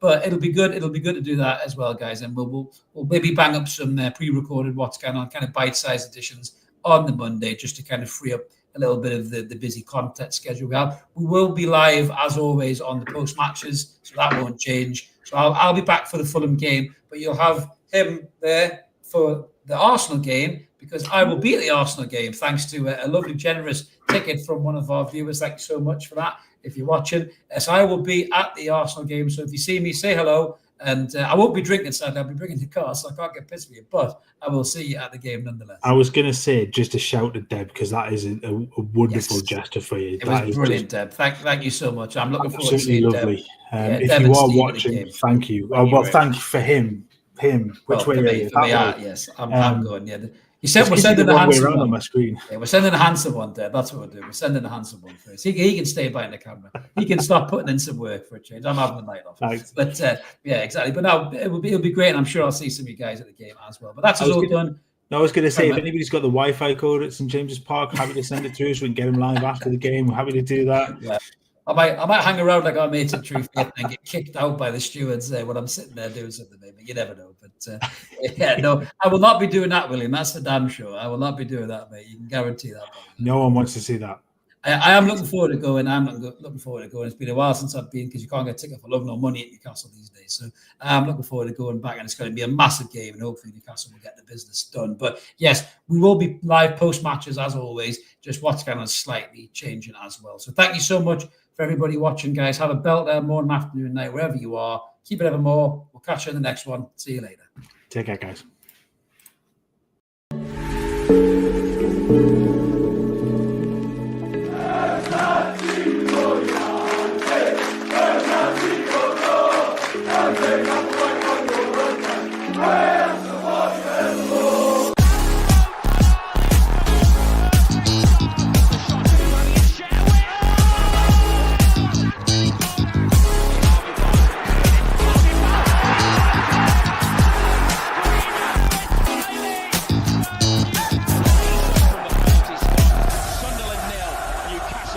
But it'll be good. It'll be good to do that as well, guys. And we'll maybe bang up some pre-recorded What's Going On, kind of bite-sized editions on the Monday, just to kind of free up a little bit of the busy content schedule we have. We will be live, as always, on the post matches, so that won't change. So I'll be back for the Fulham game, but you'll have him there for the Arsenal game, because I will be at the Arsenal game thanks to a lovely, generous ticket from one of our viewers. Thank you so much for that, if you're watching. So I will be at the Arsenal game, so if you see me, say hello. And I won't be drinking, sadly. I'll be bringing the car, so I can't get pissed with you. But I will see you at the game nonetheless. I was going to say, just a shout at Deb, because that is a wonderful gesture for you. It was brilliant, Deb. Thank you so much. I'm looking forward to seeing lovely. Deb. If you are watching, thank you. Thank you for him. Which way are you? Yes, I'm going. Yeah. We're sending the handsome one on my screen. Yeah, we're sending a handsome one there. That's what we're doing. We're sending a handsome one first. He can stay behind the camera. He can start putting in some work for a change. I'm having the night off. Thanks. But yeah, exactly. But now it'll be great, and I'm sure I'll see some of you guys at the game as well. But that's all done. I was going to say, if anybody's got the Wi-Fi code at St James's Park, happy to send it through so we can get them live after the game. We're happy to do that. Yeah. I might hang around like our mates at Truth and get kicked out by the stewards when I'm sitting there doing something, but you never know. But yeah, no, I will not be doing that, William. That's the damn sure. I will not be doing that, mate. You can guarantee that. No one wants to see that. I am looking forward to going. Looking forward to going. It's been a while since I've been, because you can't get a ticket for love nor money at Newcastle these days. So I'm looking forward to going back, and it's going to be a massive game, and hopefully Newcastle will get the business done. But yes, we will be live post matches as always. Just What's Going On slightly changing as well. So thank you so much for everybody watching, guys. Have a belter morning, afternoon, night, wherever you are. Keep it evermore. We'll catch you in the next one. See you later. Take care, guys.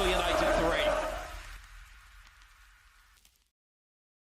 United.